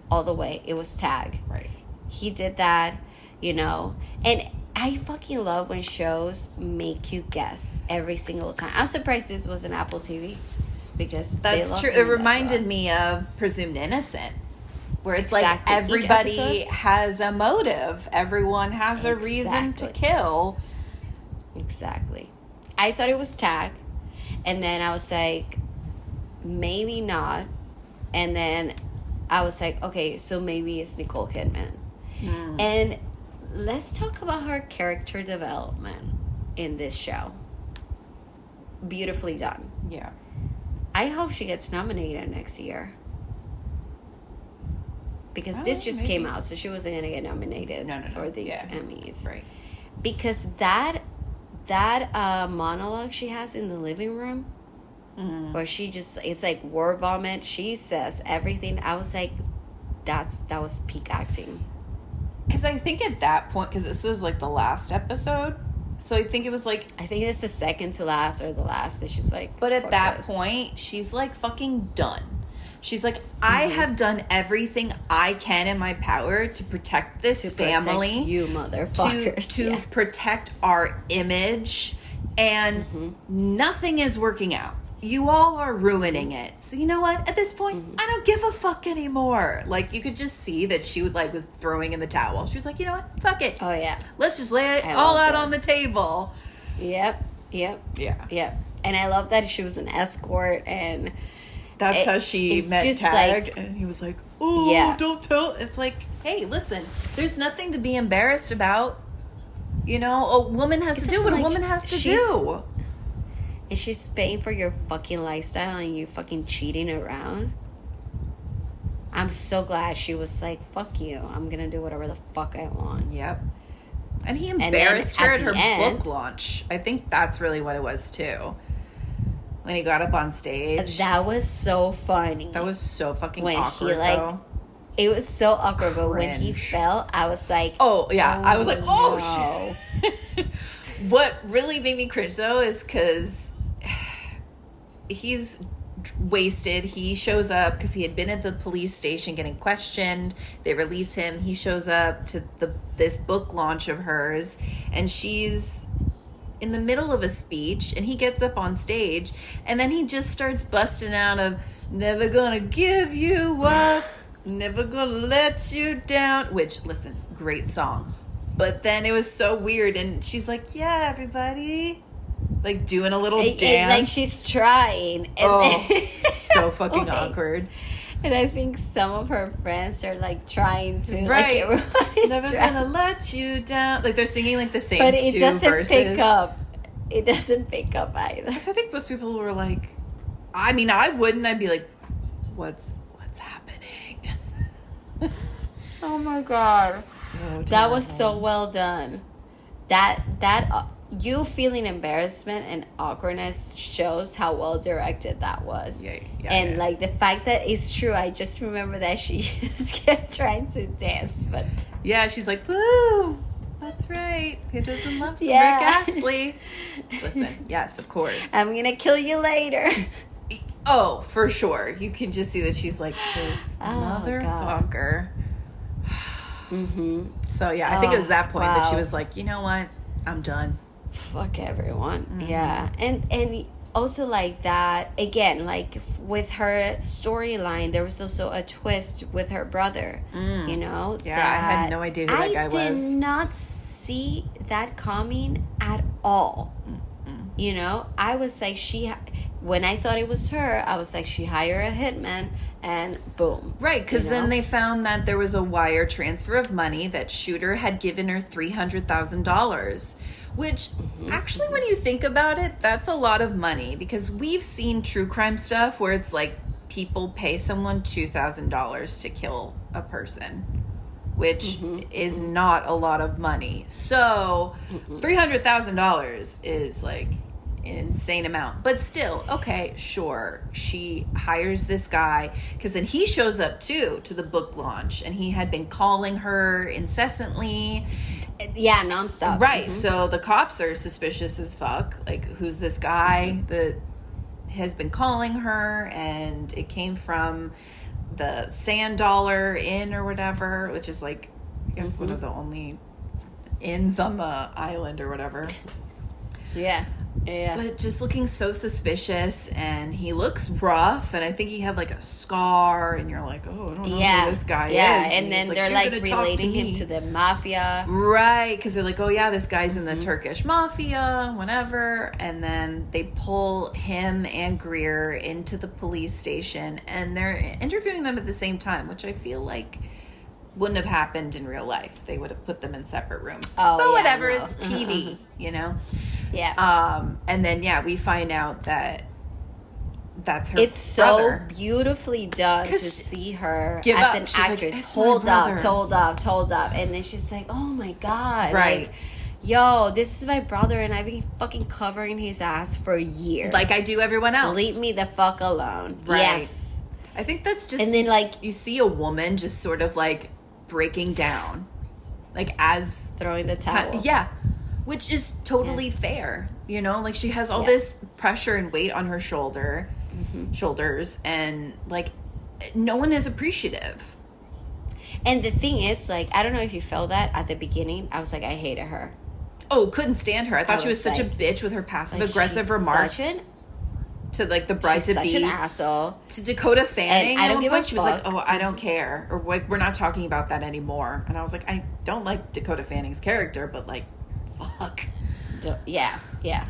All the way. It was Tag. Right. He did that, And I fucking love when shows make you guess every single time. I'm surprised this was an Apple TV. Because that's true. It reminded me of Presumed Innocent. Where it's like everybody has a motive. Everyone has a reason to kill. Exactly. I thought it was Tag. And then I was like, maybe not. And then I was like, okay, so maybe it's Nicole Kidman. And let's talk about her character development in this show. Beautifully done. Yeah. I hope she gets nominated next year. Because this just came out, so she wasn't going to get nominated for these Emmys. Right. Because that monologue she has in the living room, where she just, it's like war vomit, she says everything. I was like, that was peak acting. Because I think at that point, because this was like the last episode, so I think it was like... I think it's the second to last or the last. It's just like... But at that point, she's like fucking done. She's like, I have done everything I can in my power to protect this family. Protect you motherfuckers. To protect our image. And nothing is working out. you all are ruining it. So you know what? At this point, I don't give a fuck anymore. Like, you could just see that she was throwing in the towel. She was like, you know what? Fuck it. Oh, yeah. Let's just lay it all out on the table. Yep. Yeah. And I love that she was an escort, and that's how she met Tag. And he was like, oh, don't tell. It's like, hey, listen, there's nothing to be embarrassed about. You know, a woman has to do what a woman has to do. Is she paying for your fucking lifestyle and you fucking cheating around? I'm so glad she was like, fuck you. I'm going to do whatever the fuck I want. Yep. And he embarrassed her at her book launch. I think that's really what it was, too. When he got up on stage. That was so funny. That was so fucking awkward, though. It was so awkward, but when he fell, I was like... Oh, yeah. I was like, oh, shit. What really made me cringe, though, is because he's wasted. He shows up because he had been at the police station getting questioned. They release him. He shows up to this book launch of hers, and she's in the middle of a speech, and he gets up on stage, and then he just starts busting out of, never gonna give you up, never gonna let you down, which, listen, great song. But then it was so weird, and she's like, yeah, everybody, like doing a little dance. Like she's trying. And so fucking awkward. And I think some of her friends are like trying to, right? Like, never gonna let you down. Like they're singing like the same but two doesn't verses. pick up. It doesn't pick up either. Because I think most people were like, I mean, I wouldn't. I'd be like, what's happening? Oh my god, so that was so well done. That you feeling embarrassment and awkwardness shows how well directed that was. And like the fact that it's true, I just remember that she just kept trying to dance, but yeah, she's like, woo, that's right, who doesn't love some Rick Astley? Listen, yes, of course, I'm gonna kill you later. Oh, for sure. You can just see that she's like, this motherfucker. So yeah, I think it was that point that she was like, you know what, I'm done. Fuck everyone. Yeah. And also like that, again, like with her storyline, there was also a twist with her brother, you know? Yeah, I had no idea who that guy was. I did not see that coming at all. You know? I was like, when I thought it was her, I was like, she hired a hitman and boom. Right, because then they found that there was a wire transfer of money that Shooter had given her $300,000. Which, actually, when you think about it, that's a lot of money. Because we've seen true crime stuff where it's like people pay someone $2,000 to kill a person. Which is not a lot of money. So, $300,000 is like insane amount. But still, okay, sure. She hires this guy. Because then he shows up, too, to the book launch. And he had been calling her incessantly. Yeah, nonstop. Right. So the cops are suspicious as fuck. Like, who's this guy that has been calling her? And it came from the Sand Dollar Inn or whatever, which is like, I guess one of the only inns on the island or whatever. Yeah. But just looking so suspicious, and he looks rough, and I think he had like a scar, and you're like, oh, I don't know who this guy is. And then they're like relating him to the mafia. Right, because they're like, oh yeah, this guy's in the Turkish mafia, whatever. And then they pull him and Greer into the police station, and they're interviewing them at the same time, which I feel like wouldn't have happened in real life. They would have put them in separate rooms. But whatever, it's TV, you know? Yeah. And then, we find out that that's her It's brother. so beautifully done to see her give as up. an She's actress. like, hold up. And then she's like, oh my God. Right. Like, yo, this is my brother, and I've been fucking covering his ass for years. Like I do everyone else. Leave me the fuck alone. Right. Yes. I think that's just, and then like you see a woman just sort of like breaking down, like as throwing the towel. Which is totally fair, you know, like she has all this pressure and weight on her shoulders, and like no one is appreciative. And the thing is, like, I don't know if you felt that at the beginning. I was like, I hated her. Oh, couldn't stand her. I thought she was such a bitch with her passive aggressive remarks. to like the bride to be. She's such an asshole. To Dakota Fanning. And I don't give a fuck. She was like, "Oh, I don't care," or like, "We're not talking about that anymore." And I was like, "I don't like Dakota Fanning's character, but like, fuck." Yeah,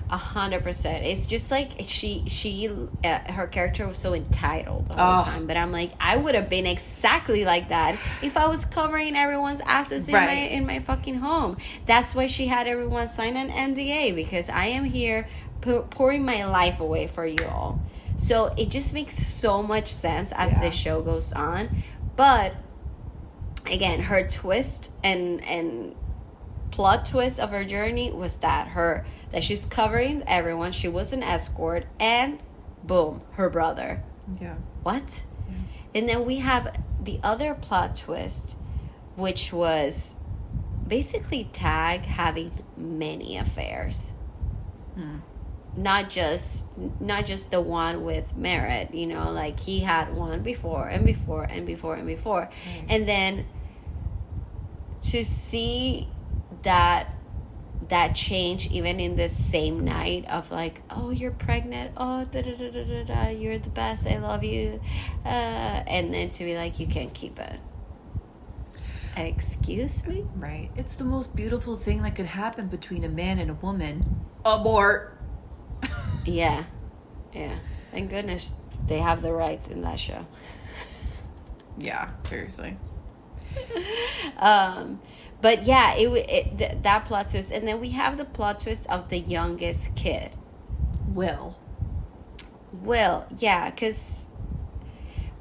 100%. It's just like she her character was so entitled the whole time. But I'm like, I would have been exactly like that if I was covering everyone's asses in my fucking home. That's why she had everyone sign an NDA, because I am here pouring my life away for you all. So it just makes so much sense as the show goes on. But again, her twist and plot twist of her journey was that she's covering everyone. She was an escort, and boom, her brother. Yeah. What? Yeah. And then we have the other plot twist, which was basically Tag having many affairs. Not just the one with Merritt, you know, like he had one before and before and before and before. And then to see that change even in the same night of like, oh, you're pregnant, oh, you're the best, I love you, and then to be like, you can't keep it. Excuse me? Right. It's the most beautiful thing that could happen between a man and a woman. Abort. Yeah. Thank goodness they have the rights in that show. Yeah, seriously. But yeah, that plot twist. And then we have the plot twist of the youngest kid. Will, yeah, because...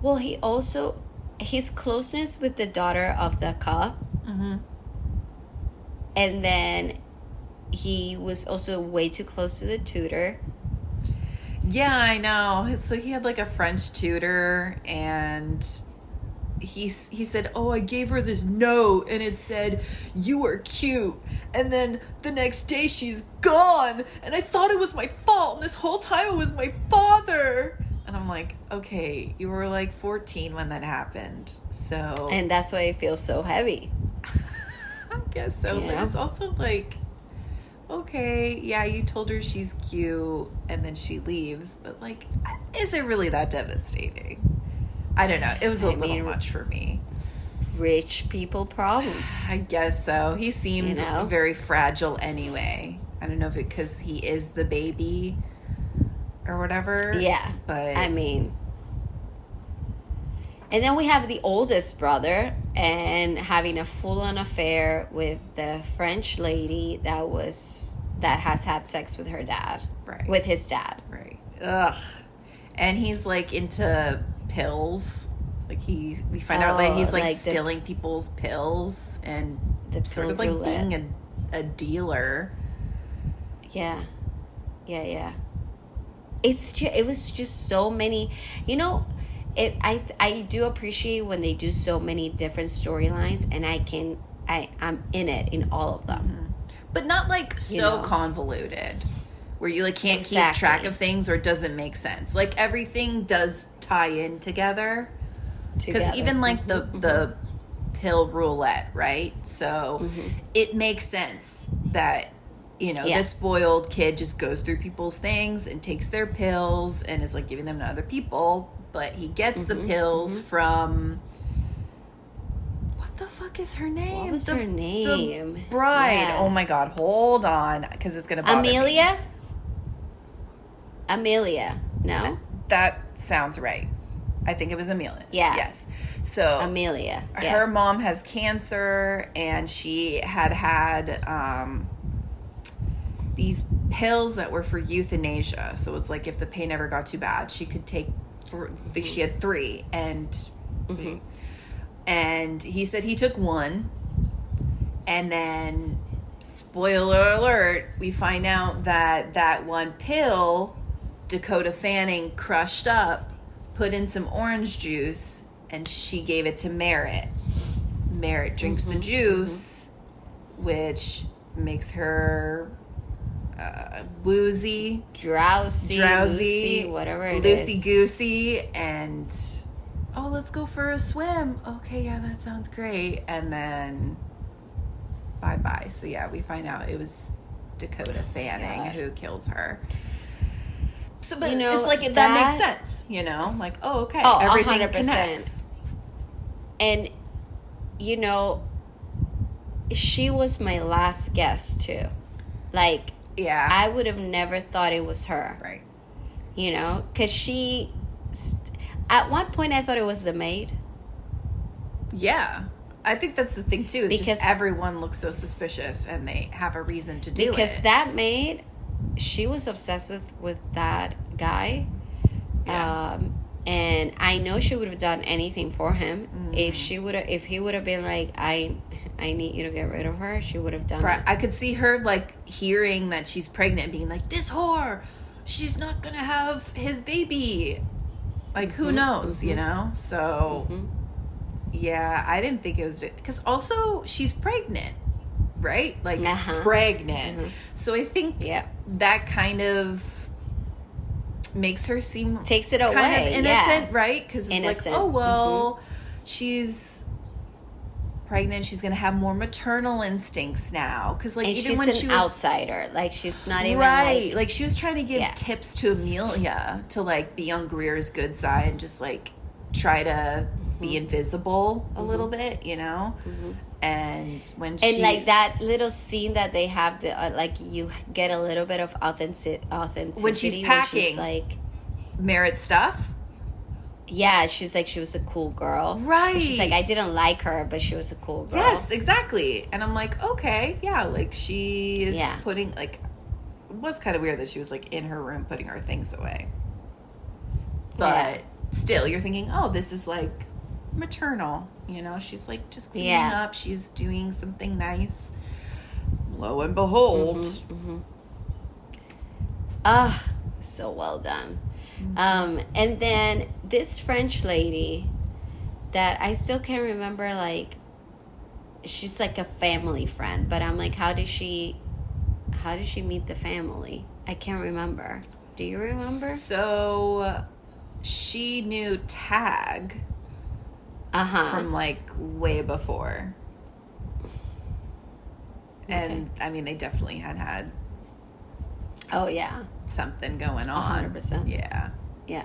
Well, he also... His closeness with the daughter of the cop. Mm-hmm. And then he was also way too close to the tutor. Yeah, I know. So he had like a French tutor, and... He said, oh, I gave her this note, and it said, you are cute. And then the next day she's gone, and I thought it was my fault, and this whole time it was my father. And I'm like, okay, you were like 14 when that happened, so... And that's why it feels so heavy. I guess so, but it's also like, okay, yeah, you told her she's cute, and then she leaves, but like, is it really that devastating? I don't know. It was a little much for me. Rich people problem. I guess so. He seemed very fragile anyway. I don't know if because he is the baby or whatever. Yeah. But I mean... And then we have the oldest brother and having a full-on affair with the French lady that has had sex with her dad. Right. With his dad. Right. Ugh. And he's like into... pills. Like we find out that he's like stealing people's pills and sort of like being a dealer. Yeah. It was just so many, you know, I do appreciate when they do so many different storylines, and I'm in it in all of them. Mm-hmm. But not like so convoluted where you like can't keep track of things or it doesn't make sense. Like everything does tie in together. Because even like the pill roulette, right? So it makes sense that, you know, this spoiled kid just goes through people's things and takes their pills and is like giving them to other people. But he gets the pills from... What the fuck is her name? What was her name? The bride. Yeah. Oh my God. Hold on. Because it's going to bother me. Amelia. No? That sounds right. I think it was Amelia. Yeah. Yes. So Amelia. Her mom has cancer, and she had these pills that were for euthanasia. So it's like if the pain ever got too bad, she could take. She had 3, and he said he took 1, and then spoiler alert, we find out that one pill Dakota Fanning crushed up, put in some orange juice, and she gave it to Merritt. Merritt drinks the juice, which makes her woozy, drowsy, whatever it is, loosey-goosey, and let's go for a swim. Okay, yeah, that sounds great. And then bye-bye. So yeah, we find out it was Dakota Fanning who kills her. So, but it's like that makes sense, you know? Like, oh, okay, everything 100%. Connects. And, you know, she was my last guest, too. Like, yeah, I would have never thought it was her. Right. You know? Because she... at one point, I thought it was the maid. Yeah. I think that's the thing, too. It's because just everyone looks so suspicious, and they have a reason to do it. Because that maid, she was obsessed with that guy. Yeah. And I know she would have done anything for him. If he would have been like, I need you to get rid of her, she would have done it. I could see her like hearing that she's pregnant and being like, this whore, she's not gonna have his baby. Like, who knows, you know? So yeah, I didn't think it was, because also she's pregnant, right? Like pregnant. So I think that kind of makes her seem takes it away, kind of innocent, right? Because it's innocent. Like, oh well, she's pregnant, she's gonna have more maternal instincts now. Because like, and even when she was outsider, like she's not even like she was trying to give tips to Amelia to like be on Greer's good side and just like try to be invisible a little bit, you know. And when she like that little scene that they have, like you get a litty bit of authenticity when she's packing, she's like Merritt's stuff. Yeah, she's like, she was a cool girl, right? And she's like, I didn't like her, but she was a cool girl. Yes, exactly. And I'm like, okay, yeah, like she is putting like, it was kind of weird that she was like in her room putting her things away, but still, you're thinking, oh, this is like maternal, you know, she's like just cleaning up, she's doing something nice. Lo and behold, so well done. And then this French lady that I still can't remember, like she's like a family friend, but I'm like, how did she meet the family? I can't remember. Do you remember? So she knew Tag from like way before. And I mean, they definitely had something going on. 100%. Yeah.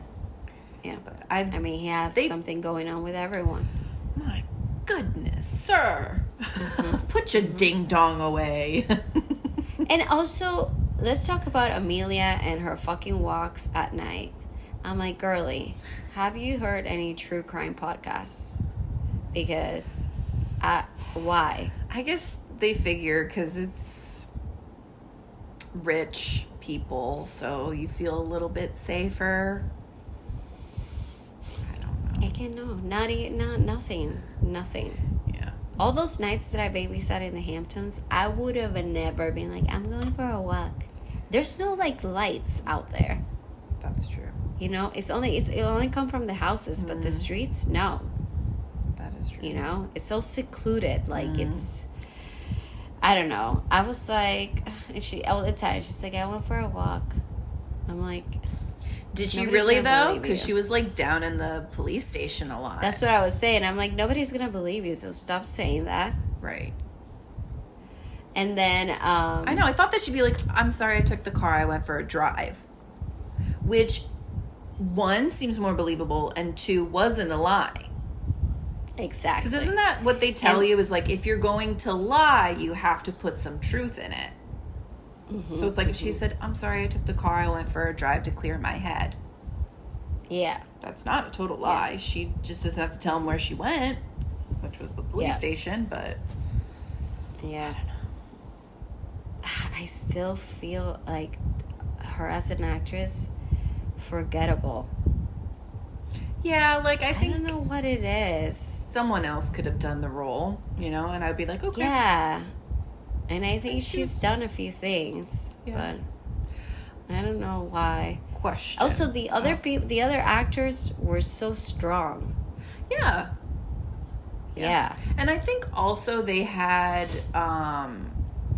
But I mean, he had something going on with everyone. My goodness, sir. Put your ding dong away. And also, let's talk about Amelia and her fucking walks at night. I'm like, girly, have you heard any true crime podcasts? Because why? I guess they figure because it's rich people, so you feel a little bit safer. I don't know. Nothing. Yeah. All those nights that I babysat in the Hamptons, I would have never been like, I'm going for a walk. There's no like lights out there. That's true. You know, it only come from the houses, but the streets, no. That is true. You know, it's so secluded. Like it's, I don't know. I was like, and she all the time, she's like, I went for a walk. I'm like, did she really though? Because she was like down in the police station a lot. That's what I was saying. I'm like, nobody's gonna believe you, so stop saying that. Right. And then I know. I thought that she'd be like, I'm sorry, I took the car. I went for a drive, which one seems more believable, and two wasn't a lie. Exactly. Because isn't that what they tell you is like, if you're going to lie, you have to put some truth in it. So it's like if she said, I'm sorry, I took the car, I went for a drive to clear my head. Yeah. That's not a total lie. Yeah. She just doesn't have to tell him where she went, which was the police station, but... Yeah. I don't know. I still feel like her as an actress, forgettable. Yeah, like I think... I don't know what it is. Someone else could have done the role, you know, and I'd be like, okay. Yeah. And I think she's done a few things, but I don't know why. Question. Also, the other the other actors were so strong. Yeah. And I think also they had, I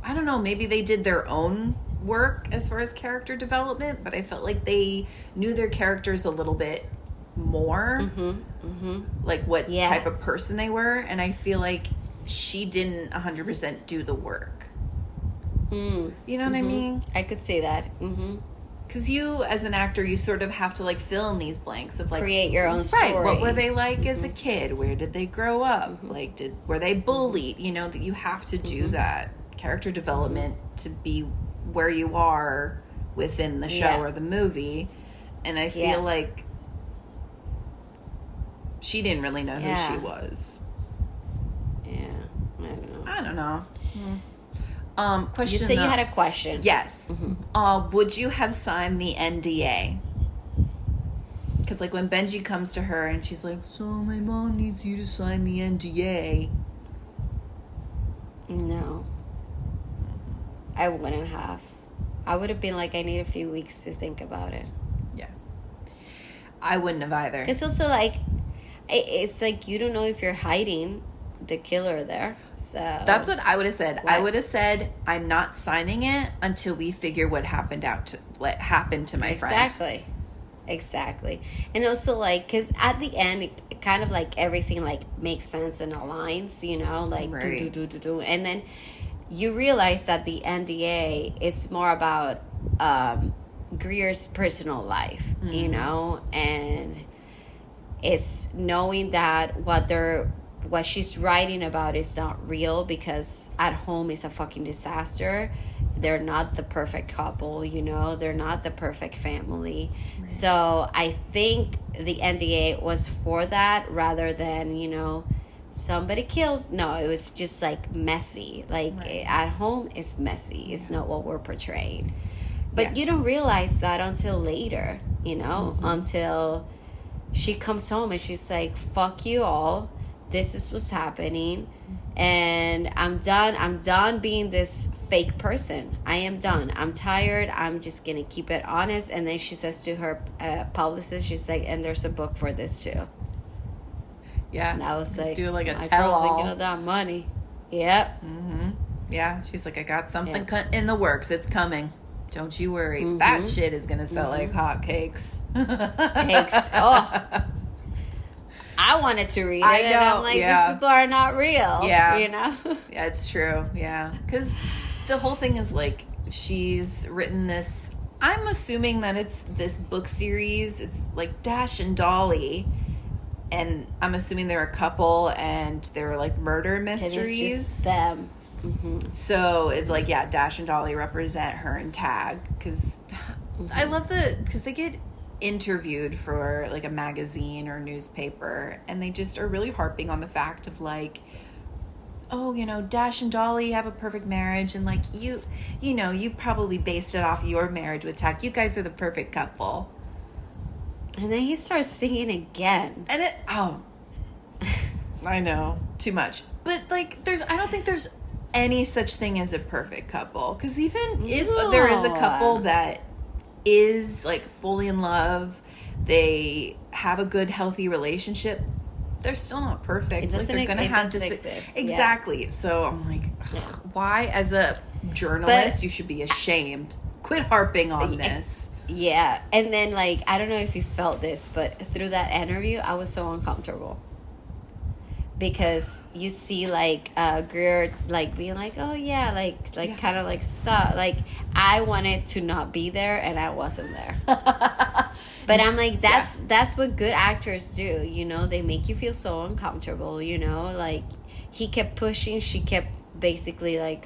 don't know, maybe they did their own work as far as character development, but I felt like they knew their characters a little bit more, like what type of person they were, and I feel like she didn't 100% do the work. You know what I mean? I could say that. because you, as an actor, you sort of have to like fill in these blanks of like create your own story. Right. What were they like as a kid? Where did they grow up? Like, were they bullied? You know, that you have to do that character development to be where you are within the show or the movie. And I feel like she didn't really know who she was. Yeah, I don't know. Question. You said you had a question. Yes. Would you have signed the NDA? Because like when Benji comes to her and she's like, so my mom needs you to sign the NDA. No. I wouldn't have. I would have been like, I need a few weeks to think about it. Yeah. I wouldn't have either. It's also like, it's like you don't know if you're hiding the killer there. So that's what I would have said. What? I would have said, I'm not signing it until we figure what happened to my friend. Exactly. And also like, because at the end it kind of like everything like makes sense and aligns, you know, like do. And then you realize that the NDA is more about Greer's personal life, you know, and it's knowing that what she's writing about is not real, because at home is a fucking disaster. They're not the perfect couple, you know, they're not the perfect family. Right. So I think the NDA was for that rather than, you know, somebody kills. No, it was just like messy. Like at home it's messy. It's not what we're portraying. But you don't realize that until later, you know, until she comes home and she's like, fuck you all. This is what's happening. And I'm done being this fake person. I am done. I'm tired. I'm just going to keep it honest. And then she says to her publicist, she's like, and there's a book for this too. Yeah. And I was like, do like a tell-all. Thinking of that money. Yep. Yeah. She's like, I got something in the works. It's coming. Don't you worry. That shit is going to sell like hotcakes. Cakes. Oh. I wanted to read it, and I'm like, these people are not real. Yeah. You know? Yeah, it's true. Yeah. Because the whole thing is, like, she's written this... I'm assuming that it's this book series. It's, like, Dash and Dolly. And I'm assuming they're a couple, and they're, like, murder mysteries. And it's just them. So it's, like, Dash and Dolly represent her and Tag. Because I love because they get interviewed for like a magazine or newspaper, and they just are really harping on the fact of like, oh, you know, Dash and Dolly have a perfect marriage, and like you know, you probably based it off your marriage with Tag. You guys are the perfect couple. And then he starts singing again, and I know, too much, but like I don't think there's any such thing as a perfect couple, because even if there is a couple that is like fully in love, they have a good healthy relationship, they're still not perfect. It doesn't, like they're gonna have to exist. Exactly. So I'm like, why as a journalist you should be ashamed. Quit harping on this. Yeah. And then like, I don't know if you felt this, but through that interview I was so uncomfortable, because you see like Greer like being like, oh yeah, like kind of like stuff, like I wanted to not be there and I wasn't there. But I'm like, that's what good actors do, you know, they make you feel so uncomfortable, you know, like he kept pushing, she kept basically like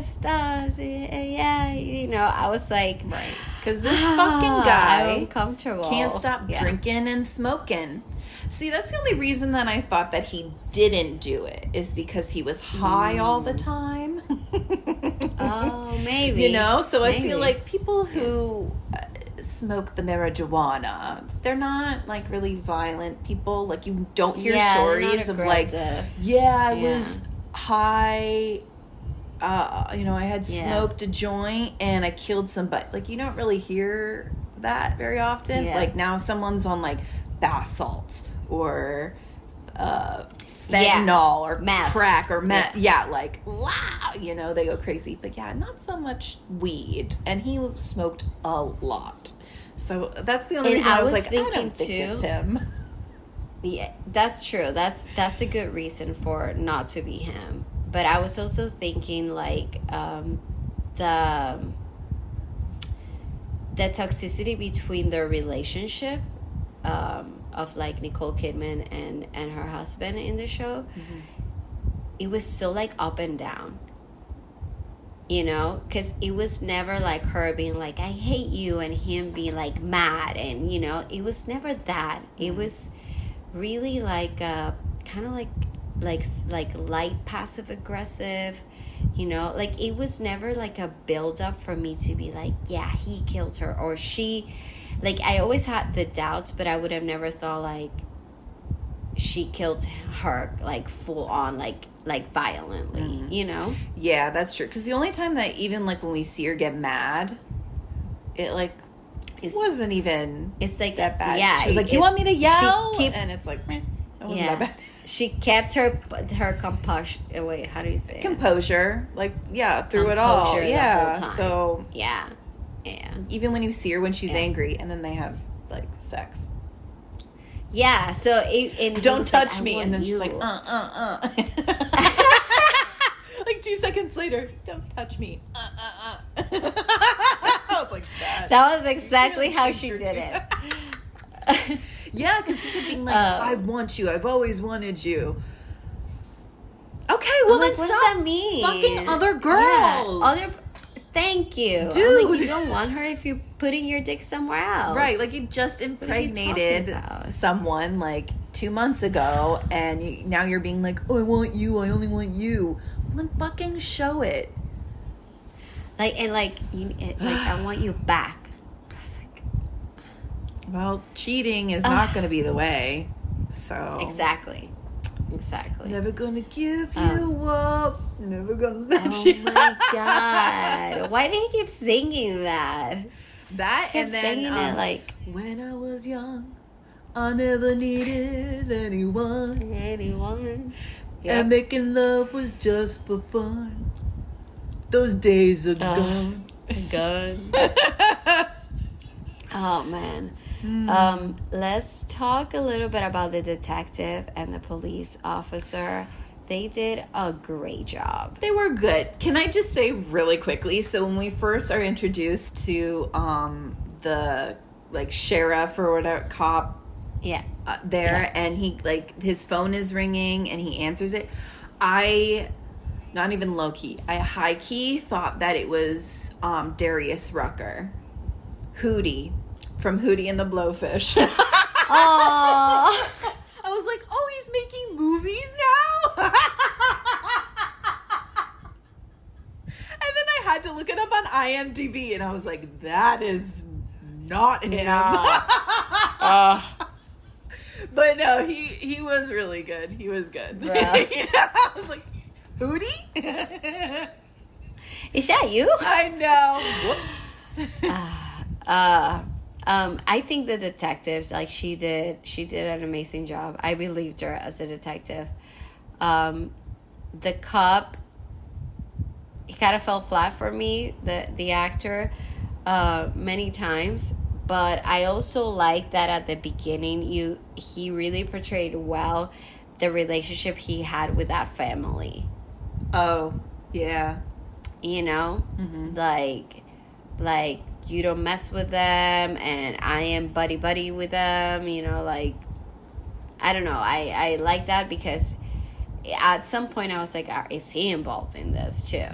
stars, yeah, you know, I was like, right, because this fucking guy can't stop drinking and smoking. See, that's the only reason that I thought that he didn't do it, is because he was high all the time. Oh, maybe. You know, so I feel like people who smoke the marijuana, they're not like really violent people. Like you don't hear stories of like, I was high, you know, I had smoked a joint and I killed somebody. Like you don't really hear that very often. Like now someone's on like bath salts or fentanyl or meth. Crack or meth. Yeah, like, wow, you know, they go crazy. But not so much weed. And he smoked a lot. So that's the only reason I was like, I don't think it's him. Yeah, that's true. That's a good reason for not to be him. But I was also thinking like the toxicity between their relationship, of like Nicole Kidman and her husband in the show, it was so like up and down, you know, because it was never like her being like, I hate you, and him being like mad, and you know, it was never that. It was really like kind of like light passive aggressive, you know, like it was never like a build up for me to be like, yeah, he killed her or she, like I always had the doubts, but I would have never thought like she killed her like full on like violently, you know. Yeah, that's true, because the only time that even like when we see her get mad, it like wasn't even it's like that bad. Yeah, she was like, you want me to yell? And it's like, man, it wasn't that bad. She kept her composure. Wait, how do you say composure? Like, yeah, through it all. Yeah. So yeah. Even when you see her when she's angry, and then they have like sex. Yeah. So don't touch me, and then she's like, like 2 seconds later, don't touch me. I was like, that was exactly how she did it. Yeah, because he kept being like, I want you. I've always wanted you. Okay, well, then like, what stop does that mean? Fucking other girls. Yeah, thank you. Dude. Like, you don't want her if you're putting your dick somewhere else. Right, like you just impregnated someone like 2 months ago, and now you're being like, oh, I want you. I only want you. Well, then fucking show it. Like, and like, I want you back. Well, cheating is not going to be the way, so... Exactly. Never gonna give you up, never gonna let you... Oh my God. Why did he keep singing that? And then, it like... When I was young, I never needed anyone. Yep. And making love was just for fun. Those days are gone. Oh, man. Let's talk a little bit about the detective and the police officer. They did a great job. They were good. Can I just say really quickly, so when we first are introduced to the like sheriff or whatever cop and he like his phone is ringing and he answers it, I not even low-key, I high-key thought that it was Darius Rucker, Hootie from Hootie and the Blowfish. Aww. I was like, oh, he's making movies now? And then I had to look it up on IMDb, and I was like, that is not him. But no, he was really good. He was good. You know, I was like, Hootie? Is that you? I know. Whoops. I think the detectives, like she did an amazing job. I believed her as a detective. The cop, he kind of fell flat for me, the actor, many times. But I also like that at the beginning, he really portrayed well the relationship he had with that family. Oh, yeah. You know, like you don't mess with them, and I am buddy with them. You know, like I don't know. I like that because at some point I was like, is he involved in this too?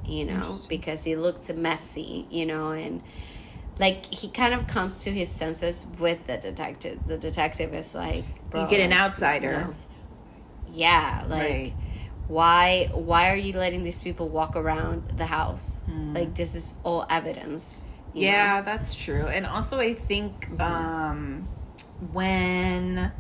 You know, because he looked messy. You know, and like he kind of comes to his senses with the detective. The detective is like, bro, you get an outsider. You know, yeah, like. Right. Why are you letting these people walk around the house? Like, this is all evidence. You know? That's true. And also I think when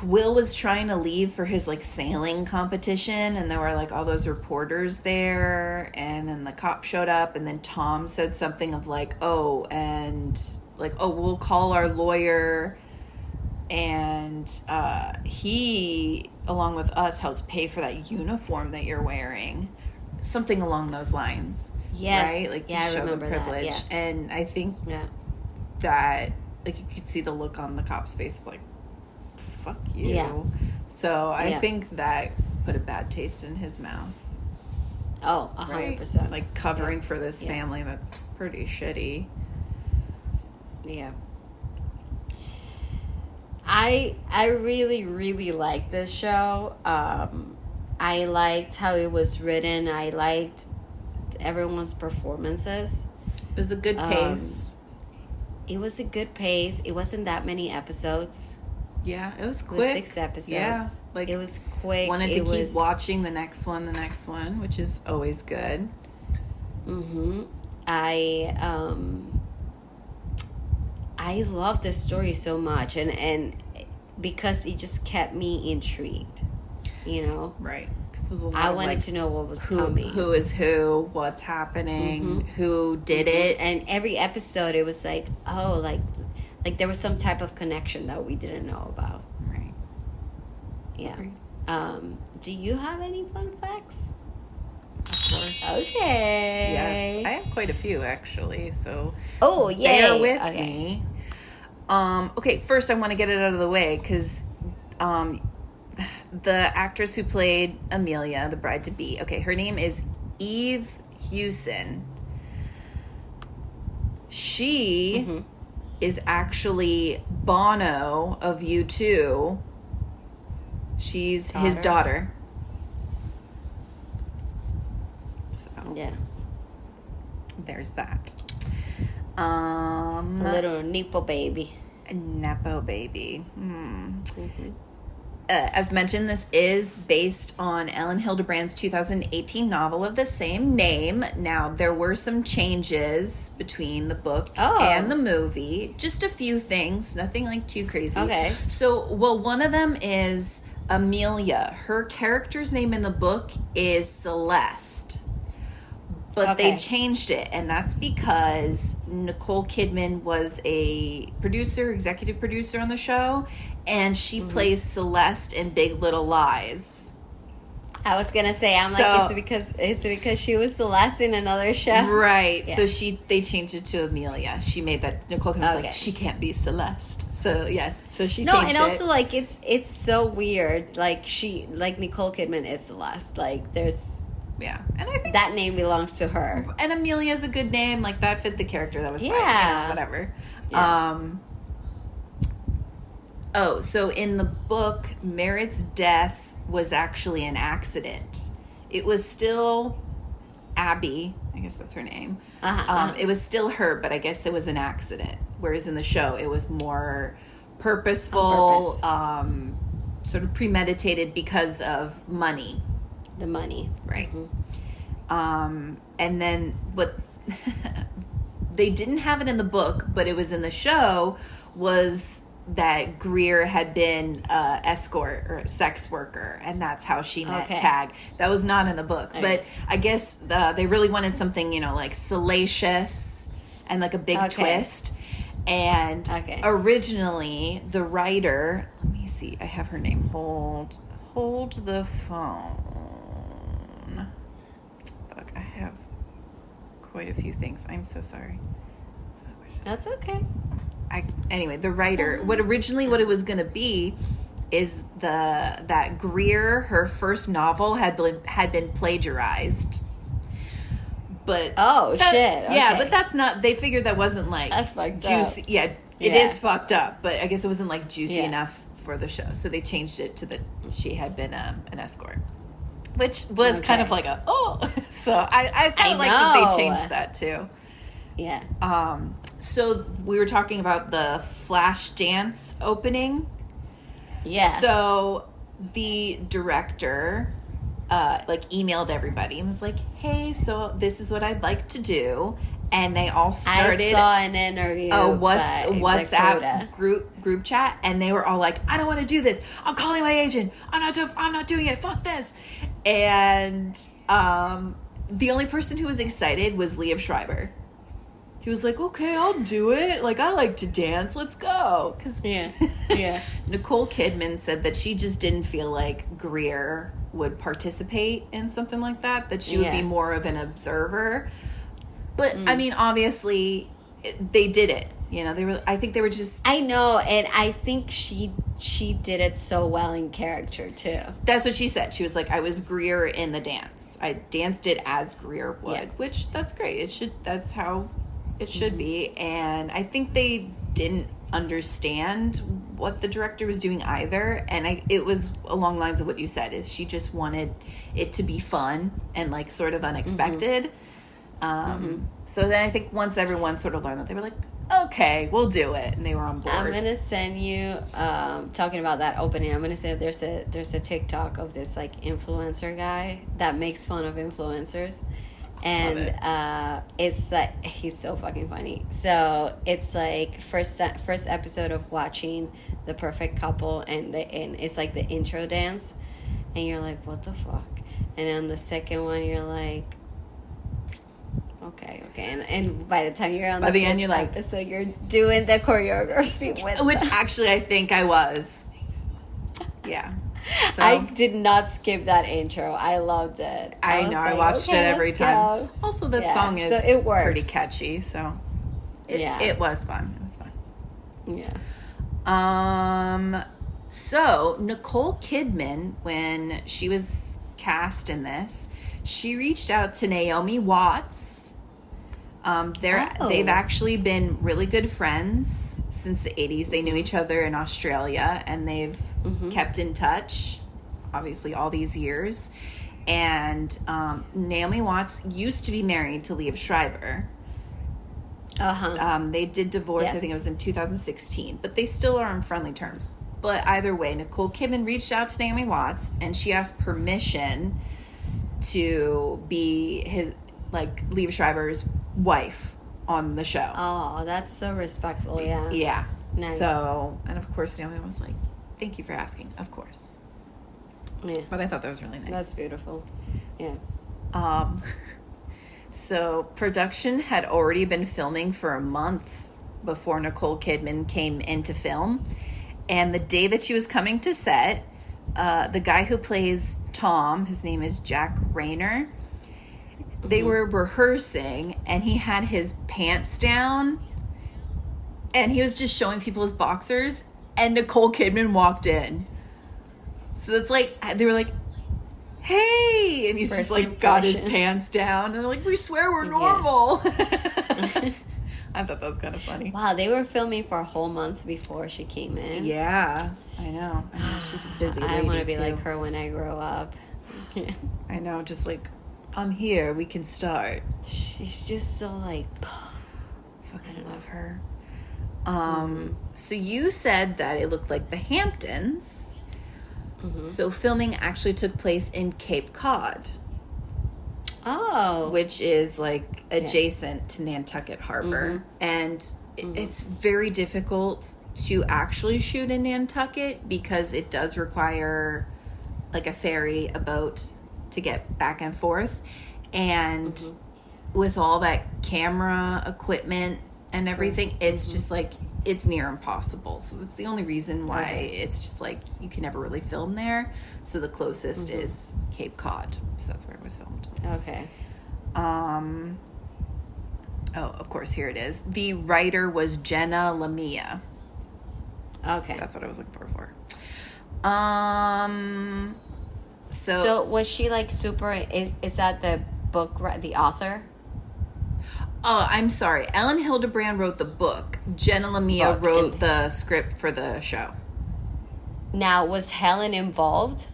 Will was trying to leave for his like sailing competition, and there were like all those reporters there, and then the cop showed up, and then Tom said something of like, we'll call our lawyer, and he, along with us, helps pay for that uniform that you're wearing. Something along those lines. Yes. Right? Like to show the privilege. That, yeah. And I think that like you could see the look on the cop's face of like, fuck you. Yeah. So I think that put a bad taste in his mouth. Oh, 100%. Right? Like covering for this family that's pretty shitty. Yeah. I really, really liked this show. I liked how it was written. I liked everyone's performances. It was a good pace. It was a good pace. It wasn't that many episodes. Yeah, it was quick. It was 6 episodes. Yeah, like it was quick. Wanted to keep watching the next one, which is always good. Mm-hmm. I love this story so much, and because it just kept me intrigued, you know. Right. Because it was a lot. I wanted to know what was coming. Who is who? What's happening? Who did it? And every episode, it was like, oh, like there was some type of connection that we didn't know about. Right. Yeah. Do you have any fun facts? Of course. Okay. Yes, I have quite a few actually. So. Oh, yay. Bear with me. Okay, first I want to get it out of the way because the actress who played Amelia, the bride-to-be, okay, her name is Liev Hewson. She is actually Bono of U2. She's his daughter. So, yeah. There's that. Little Nepo baby. Nepo baby. As mentioned, this is based on Ellen Hildebrand's 2018 novel of the same name. Now, there were some changes between the book and the movie. Just a few things, nothing like too crazy. Okay. So, well, one of them is Amelia. Her character's name in the book is Celeste. But they changed it, and that's because Nicole Kidman was a executive producer on the show, and she plays Celeste in Big Little Lies. I was gonna say, is it because she was Celeste in another show? Right. Yeah. So they changed it to Amelia. She made that. Nicole Kidman was like, she can't be Celeste. So yes. So she changed it. No, and also like it's so weird. Like Nicole Kidman is Celeste. Like there's. Yeah, and I think that name belongs to her. And Amelia's a good name. Like that fit the character. That was fine. You know, whatever. Yeah. So in the book, Merritt's death was actually an accident. It was still Abby. I guess that's her name. It was still her, but I guess it was an accident. Whereas in the show, it was more purposeful, sort of premeditated because of money. The money. Right. And then what they didn't have it in the book, but it was in the show, was that Greer had been a escort or a sex worker, and that's how she met Tag. That was not in the book. But I guess they really wanted something, like salacious and like a big twist. And originally the writer, let me see, I have her name. Hold the phone. Fuck, I have quite a few things. I'm so sorry. That's okay. Anyway, the writer, what it was going to be is that Greer, her first novel had been plagiarized. But shit. Okay. Yeah, but that's not, they figured that wasn't like that's fucked juicy. Up. Yeah, it is fucked up, but I guess it wasn't like juicy enough for the show. So they changed it to she had been an escort. Which was kind of like so I kind of like that they changed that too. Yeah. So we were talking about the Flash Dance opening. Yeah. So the director emailed everybody and was like, "Hey, so this is what I'd like to do." And they all started. I saw an interview. WhatsApp group chat, and they were all like, "I don't want to do this. I'm calling my agent. I'm not doing it. Fuck this." And the only person who was excited was Liev Schreiber. He was like, "Okay, I'll do it. Like, I like to dance. Let's go." Cause Nicole Kidman said that she just didn't feel like Greer would participate in something like that. That she would be more of an observer. But I mean, obviously, they did it. I think they were just. I know, and I think she she did it so well in character too. That's what she said. She was like, I was Greer in the dance. I danced it as Greer would, which that's great. That's how it should be. And I think they didn't understand what the director was doing either. And it was along the lines of what you said, is she just wanted it to be fun and like sort of unexpected. So then I think once everyone sort of learned that, they were like, okay, we'll do it, and they were on board. I'm gonna send you talking about that opening. I'm gonna say there's a TikTok of this like influencer guy that makes fun of influencers, and it's like he's so fucking funny. So it's like first episode of watching The Perfect Couple, and it's like the intro dance, and you're like, what the fuck? And then the second one, you're like, okay, and by the time you're on the end, you're like, episode, you're doing the choreography with which actually I think I was. Yeah, so. I did not skip that intro. I loved it. I know. I watched it every time. Go. Also, that song is it works. Pretty catchy, so it was fun. It was fun. Yeah. So Nicole Kidman, when she was cast in this, she reached out to Naomi Watts. They've actually been really good friends since the 80s. They knew each other in Australia, and they've kept in touch, obviously, all these years. And Naomi Watts used to be married to Liev Schreiber. They did divorce, I think it was in 2016, but they still are on friendly terms. But either way, Nicole Kidman reached out to Naomi Watts, and she asked permission to be Liev Schreiber's wife on the show. Oh, that's so respectful. Yeah. Nice. So, and of course Naomi was like, thank you for asking, of course. Yeah. But I thought that was really nice. That's beautiful. Yeah. So production had already been filming for a month before Nicole Kidman came into film, and the day that she was coming to set, the guy who plays Tom, his name is Jack Rayner, they were rehearsing, and he had his pants down, and he was just showing people his boxers, and Nicole Kidman walked in. So that's like, they were like, hey, and he's just like got his pants down, and they're like, we swear we're normal. I thought that was kind of funny. Wow, they were filming for a whole month before she came in. Yeah, I know. I mean, she's a busy lady. I want to be like her when I grow up. I know, just like, I'm here, we can start. She's just so like, fucking love her. So you said that it looked like the Hamptons. So filming actually took place in Cape Cod. Oh. Which is like adjacent to Nantucket Harbor. And it's very difficult to actually shoot in Nantucket because it does require like a ferry, a boat to get back and forth. And with all that camera equipment and everything, it's just like, it's near impossible. So that's the only reason why it's just like you can never really film there. So the closest is Cape Cod. So that's where it was filmed. Okay. Oh, of course, here it is. The writer was Jenna Lamia. Okay. That's what I was looking for. So was she like super, is that the book, the author? Oh, I'm sorry. Ellen Hildebrand wrote the book. Jenna Lamia wrote the script for the show. Now, was Helen involved?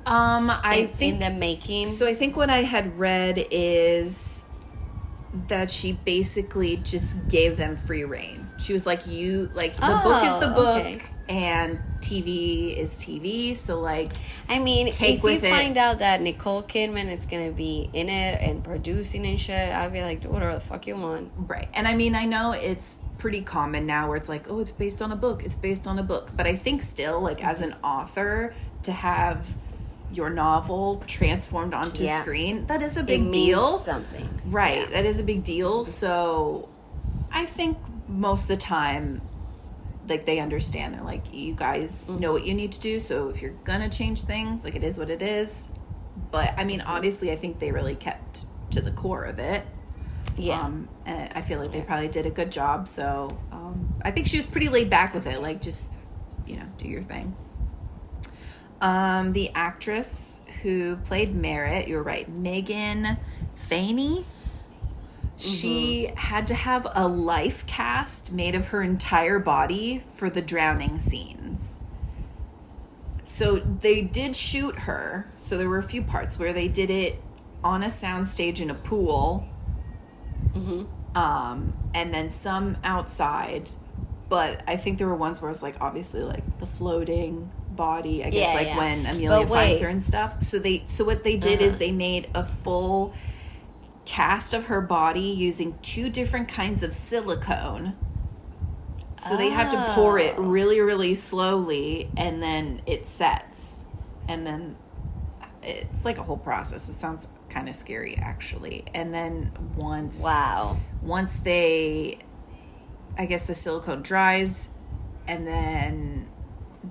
I think in the making. So I think what I had read is that she basically just gave them free reign. She was like, the book is the book, and TV is TV. So like, I mean, if you find out that Nicole Kidman is gonna be in it and producing and shit, I'd be like, do whatever the fuck you want. Right. And I mean, I know it's pretty common now where it's like, oh, it's based on a book. It's based on a book. But I think still, like, as an author, to have your novel transformed onto screen, that is a big deal. Something. Right. Yeah. That is a big deal. So I think most of the time, like, they understand. They're like, you guys know what you need to do, so if you're gonna change things, like, it is what it is. But I mean, obviously, I think they really kept to the core of it. And I feel like they probably did a good job. So I think she was pretty laid back with it, like, just do your thing. The actress who played Merritt, you're right, Meghann Fahy, she had to have a life cast made of her entire body for the drowning scenes. So they did shoot her. So there were a few parts where they did it on a soundstage in a pool. And then some outside. But I think there were ones where it was like obviously like the floating body, I guess, when Amelia finds her and stuff. So what they did is they made a full cast of her body using 2 different kinds of silicone. So they had to pour it really, really slowly, and then it sets. And then it's like a whole process. It sounds kind of scary, actually. And then once they, I guess the silicone dries, and then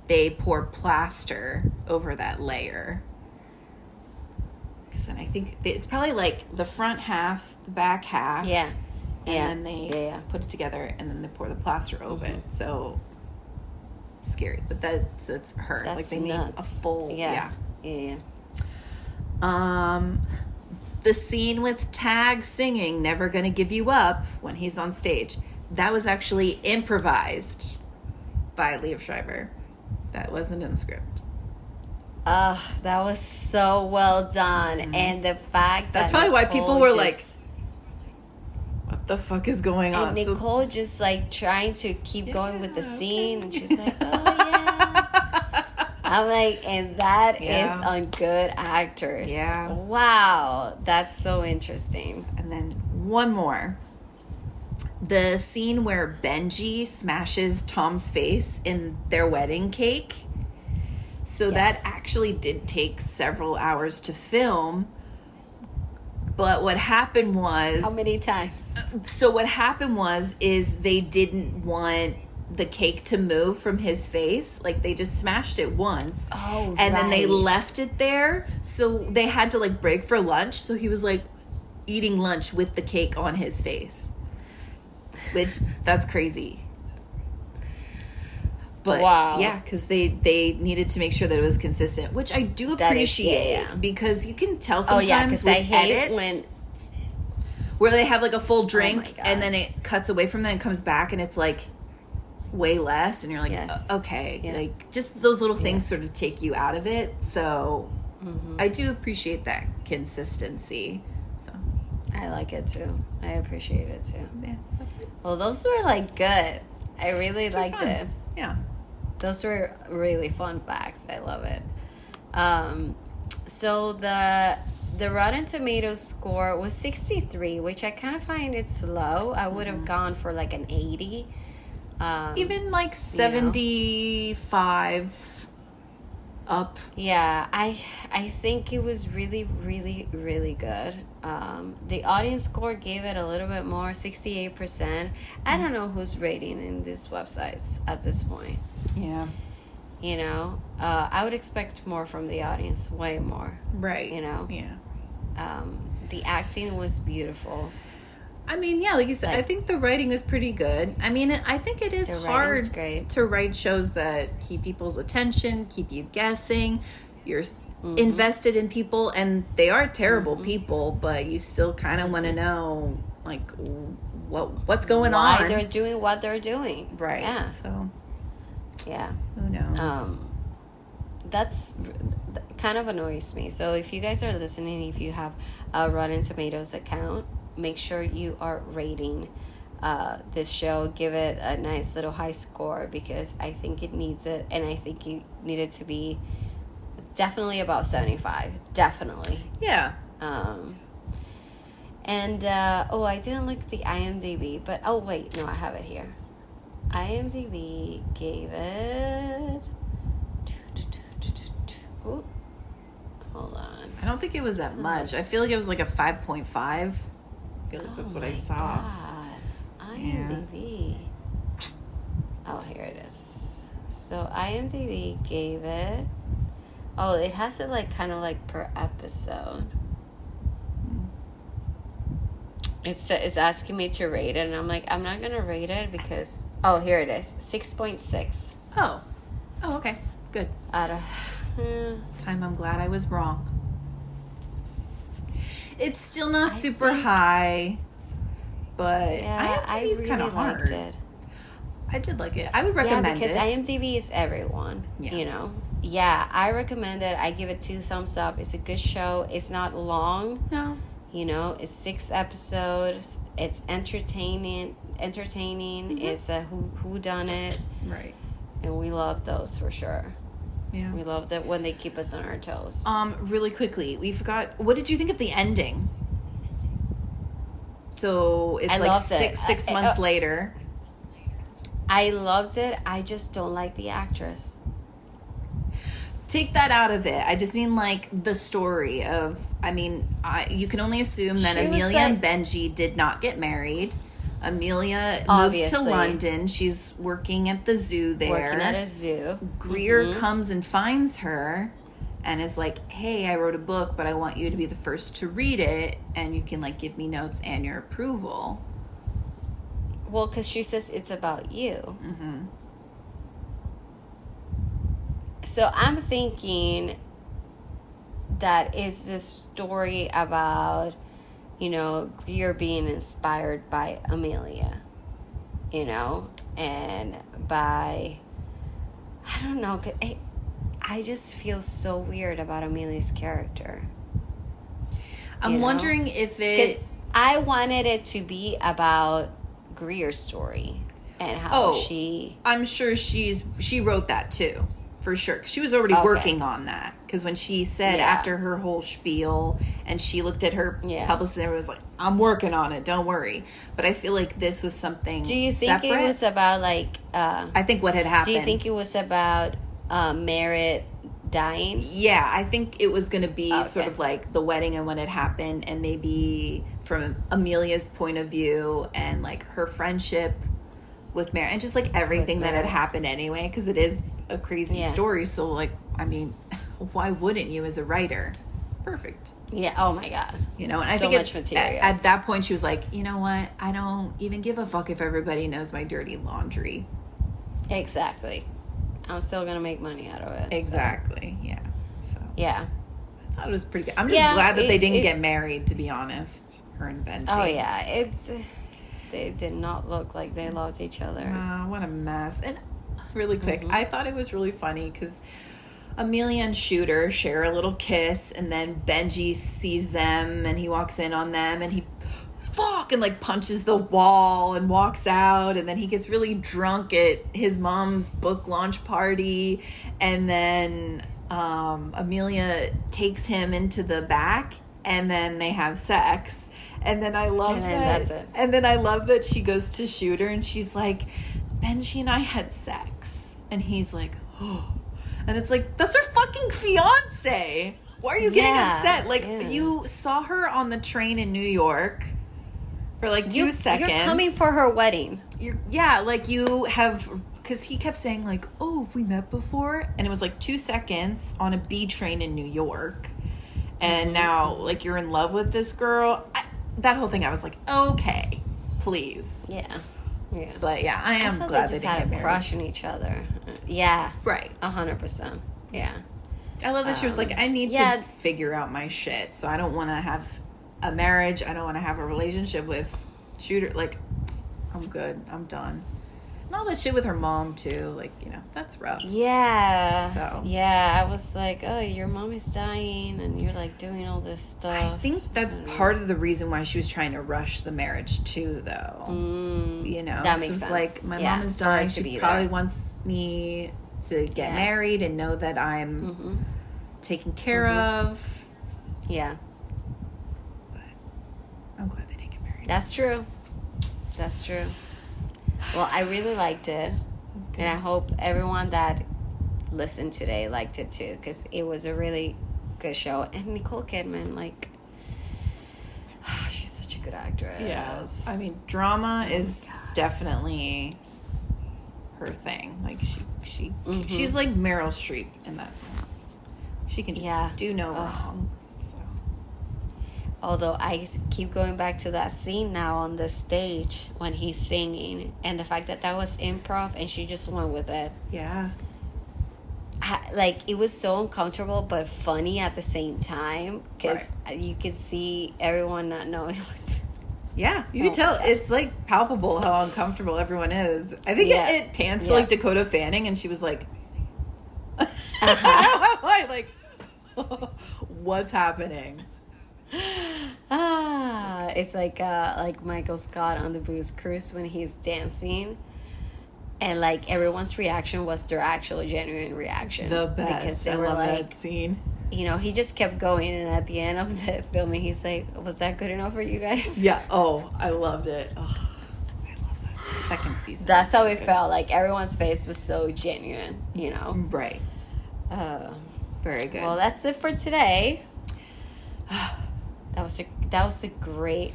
they pour plaster over that layer. Because then I think it's probably like the front half, the back half. Yeah. And then they put it together, and then they pour the plaster over it. So scary, but it's her. That's like they nuts. made a full Yeah. The scene with Tag singing "Never Gonna Give You Up" when he's on stage, that was actually improvised by Liev Schreiber. That wasn't in the script. That was so well done. And the fact that's that probably why people were like, what the fuck is going on? And Nicole just like trying to keep going with the scene, and she's like, oh yeah. I'm like, and that is on good actors. Yeah. Wow, that's so interesting. And then one more. The scene where Benji smashes Tom's face in their wedding cake. So that actually did take several hours to film. But what happened was... How many times? So what happened is they didn't want the cake to move from his face. Like, they just smashed it once. Oh, and then they left it there. So they had to, like, break for lunch. So he was, like, eating lunch with the cake on his face. Which, that's crazy. But, yeah, because they needed to make sure that it was consistent, which I do appreciate because you can tell sometimes with edits where they have like a full drink and then it cuts away from that and comes back and it's like way less and you're like, okay, like just those little things sort of take you out of it. So I do appreciate that consistency. So I like it too. I appreciate it too. Yeah, that's it. Well, those were like good. I really liked it. Yeah. Those were really fun facts. I love it. So the Rotten Tomatoes score was 63, which I kind of find it's low. I would have gone for like an 80. Even like 75 up. Yeah, I think it was really, really, really good. The audience score gave it a little bit more, 68%. I don't know who's rating in these websites at this point. Yeah. You know, I would expect more from the audience, way more. Right. You know? Yeah. The acting was beautiful. I mean, yeah, like you said, I think the writing was pretty good. I mean, I think it is hard to write shows that keep people's attention, keep you guessing. You're invested in people, and they are terrible people, but you still kind of want to know, like, what's going on. Why they're doing what they're doing. Right. Yeah. So, yeah. Who knows? That's kind of annoys me. So if you guys are listening, if you have a Rotten Tomatoes account, make sure you are rating this show. Give it a nice little high score because I think it needs it, and I think it needed to be definitely above 75. Definitely. Yeah. And I didn't look at the IMDb, but wait, no, I have it here. IMDb gave it. Ooh, hold on. I don't think it was that much. I feel like it was like a 5.5. I feel like that's what I saw. God. IMDb. Yeah. Oh, here it is. So IMDb gave it. Oh, it has it like kind of like per episode. It's asking me to rate it, and I'm like, I'm not gonna rate it because here it is, 6.6. Oh, Oh, okay. Good. Out of Time I'm glad I was wrong. It's still not super high, but IMDb is kind of hard. It. I did like it. I would recommend it. Yeah, because IMDb is everyone, you know. Yeah, I recommend it. I give it 2 thumbs up. It's a good show. It's not long. No. You know, it's 6 episodes. It's entertaining. Mm-hmm. It's a whodunit. Right. And we love those for sure. Yeah. We love that when they keep us on our toes. Really quickly, we forgot. What did you think of the ending? So it's like six months later. I loved it. I just don't like the actress. Take that out of it. I just mean like the story of. I mean, you can only assume that Amelia and Benji did not get married. Amelia moves to London. She's working at the zoo there. Working at a zoo. Greer comes and finds her and is like, hey, I wrote a book, but I want you to be the first to read it, and you can like give me notes and your approval. Well, because she says it's about you. Mm-hmm. So I'm thinking that is this story about, you know, Greer being inspired by Amelia, you know, and by, I don't know, I just feel so weird about Amelia's character. I'm wondering if it... Because I wanted it to be about Greer's story and how she... I'm sure she wrote that too, for sure. She was already working on that. Because when she said after her whole spiel and she looked at her publicist and was like, I'm working on it, don't worry. But I feel like this was something Do you think separate. It was about like... I think what had happened... Do you think it was about Merritt dying? Yeah, I think it was going to be sort of like the wedding and when it happened, and maybe from Amelia's point of view and like her friendship with Merritt and just like everything that had happened anyway, because it is a crazy story. So like, I mean... Why wouldn't you as a writer? It's perfect. Yeah. Oh my God. You know, and I think much material. At that point, she was like, you know what? I don't even give a fuck if everybody knows my dirty laundry. Exactly. I'm still gonna make money out of it. Exactly. So. Yeah. So. Yeah. I thought it was pretty good. I'm just glad that they didn't get married. To be honest, her and Benji. Oh yeah, they did not look like they loved each other. Wow, what a mess. And really quick, I thought it was really funny because Amelia and Shooter share a little kiss, and then Benji sees them and he walks in on them and he and like punches the wall and walks out, and then he gets really drunk at his mom's book launch party, and then Amelia takes him into the back and then they have sex, and then I love that. That's it. And then I love that she goes to Shooter and she's like, Benji and I had sex, and he's like, oh. And it's like, that's her fucking fiance. Why are you getting upset? Like, you saw her on the train in New York for like 2 seconds. You're coming for her wedding. Like you have, because he kept saying like, oh, have we met before? And it was like 2 seconds on a B train in New York. And now, like, you're in love with this girl. That whole thing, I was like, okay, please. Yeah. Yeah. But yeah, I am glad they didn't get married. Had a crush on each other. Yeah. Right. 100%. Yeah. I love that she was like, I need to figure out my shit. So I don't want to have a marriage. I don't want to have a relationship with Shooter. Like, I'm good. I'm done. And all that shit with her mom too. Like, you know, that's rough. Yeah. So. Yeah, I was like, oh, your mom is dying and you're like doing all this stuff. I think that's part of the reason why she was trying to rush the marriage too, though. You know, that makes sense. Like, my mom is dying. She probably wants me to get married and know that I'm taken care of. Yeah. But I'm glad they didn't get married. That's true. That's true. Well, I really liked it. And I hope everyone that listened today liked it too, because it was a really good show. And Nicole Kidman, like, she's such a good actress. Yeah. I mean, drama is definitely her thing. Like, she's like Meryl Streep in that sense. She can just do no wrong. So. Although I keep going back to that scene now on the stage when he's singing, and the fact that was improv and she just went with it. Yeah. like, it was so uncomfortable but funny at the same time, because you could see everyone not knowing what to. Yeah, you can tell. It's like palpable how uncomfortable everyone is. I think it pans to like Dakota Fanning, and she was like, like, what's happening? It's like Michael Scott on the Booze Cruise when he's dancing, and like everyone's reaction was their actual genuine reaction. The best. Because they were like, that scene. You know, he just kept going, and at the end of the filming, he's like, "Was that good enough for you guys?" Yeah. Oh, I loved it. Oh, I love that. Second season. That's how it felt. Like everyone's face was so genuine. You know. Right. Very good. Well, that's it for today. That was a great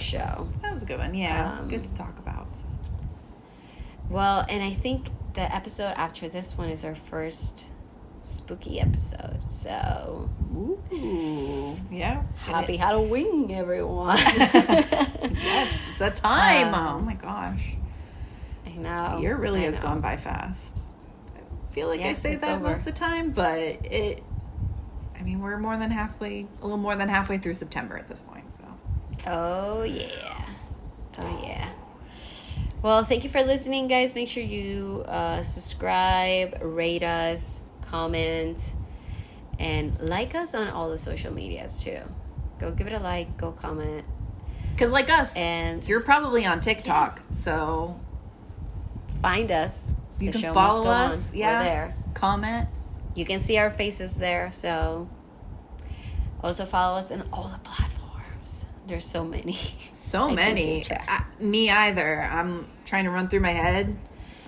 show. That was a good one. Yeah, good to talk about. Well, and I think the episode after this one is our first spooky episode. So, ooh, yeah. Happy Halloween, everyone. Yes, it's that time. Oh my gosh. I know. This year really has gone by fast. I feel like I say that most of the time, but we're a little more than halfway through September at this point. So. Oh yeah. Well, thank you for listening, guys. Make sure you subscribe, rate us, comment, and like us on all the social medias too. Go give it a like, go comment. Because like us, and you're probably on TikTok, so find us. You can follow us. Yeah, we're there. Comment. You can see our faces there. So also follow us in all the platforms. There's so many. So many. Me either. I'm trying to run through my head.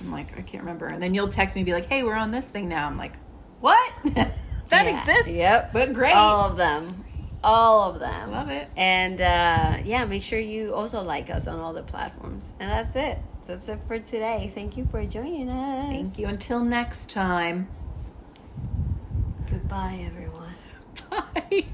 I'm like, I can't remember. And then you'll text me and be like, hey, we're on this thing now. I'm like, what? That exists? Yep. But great. All of them. Love it. And make sure you also like us on all the platforms. And that's it. That's it for today. Thank you for joining us. Thank you. Until next time. Goodbye, everyone. Bye.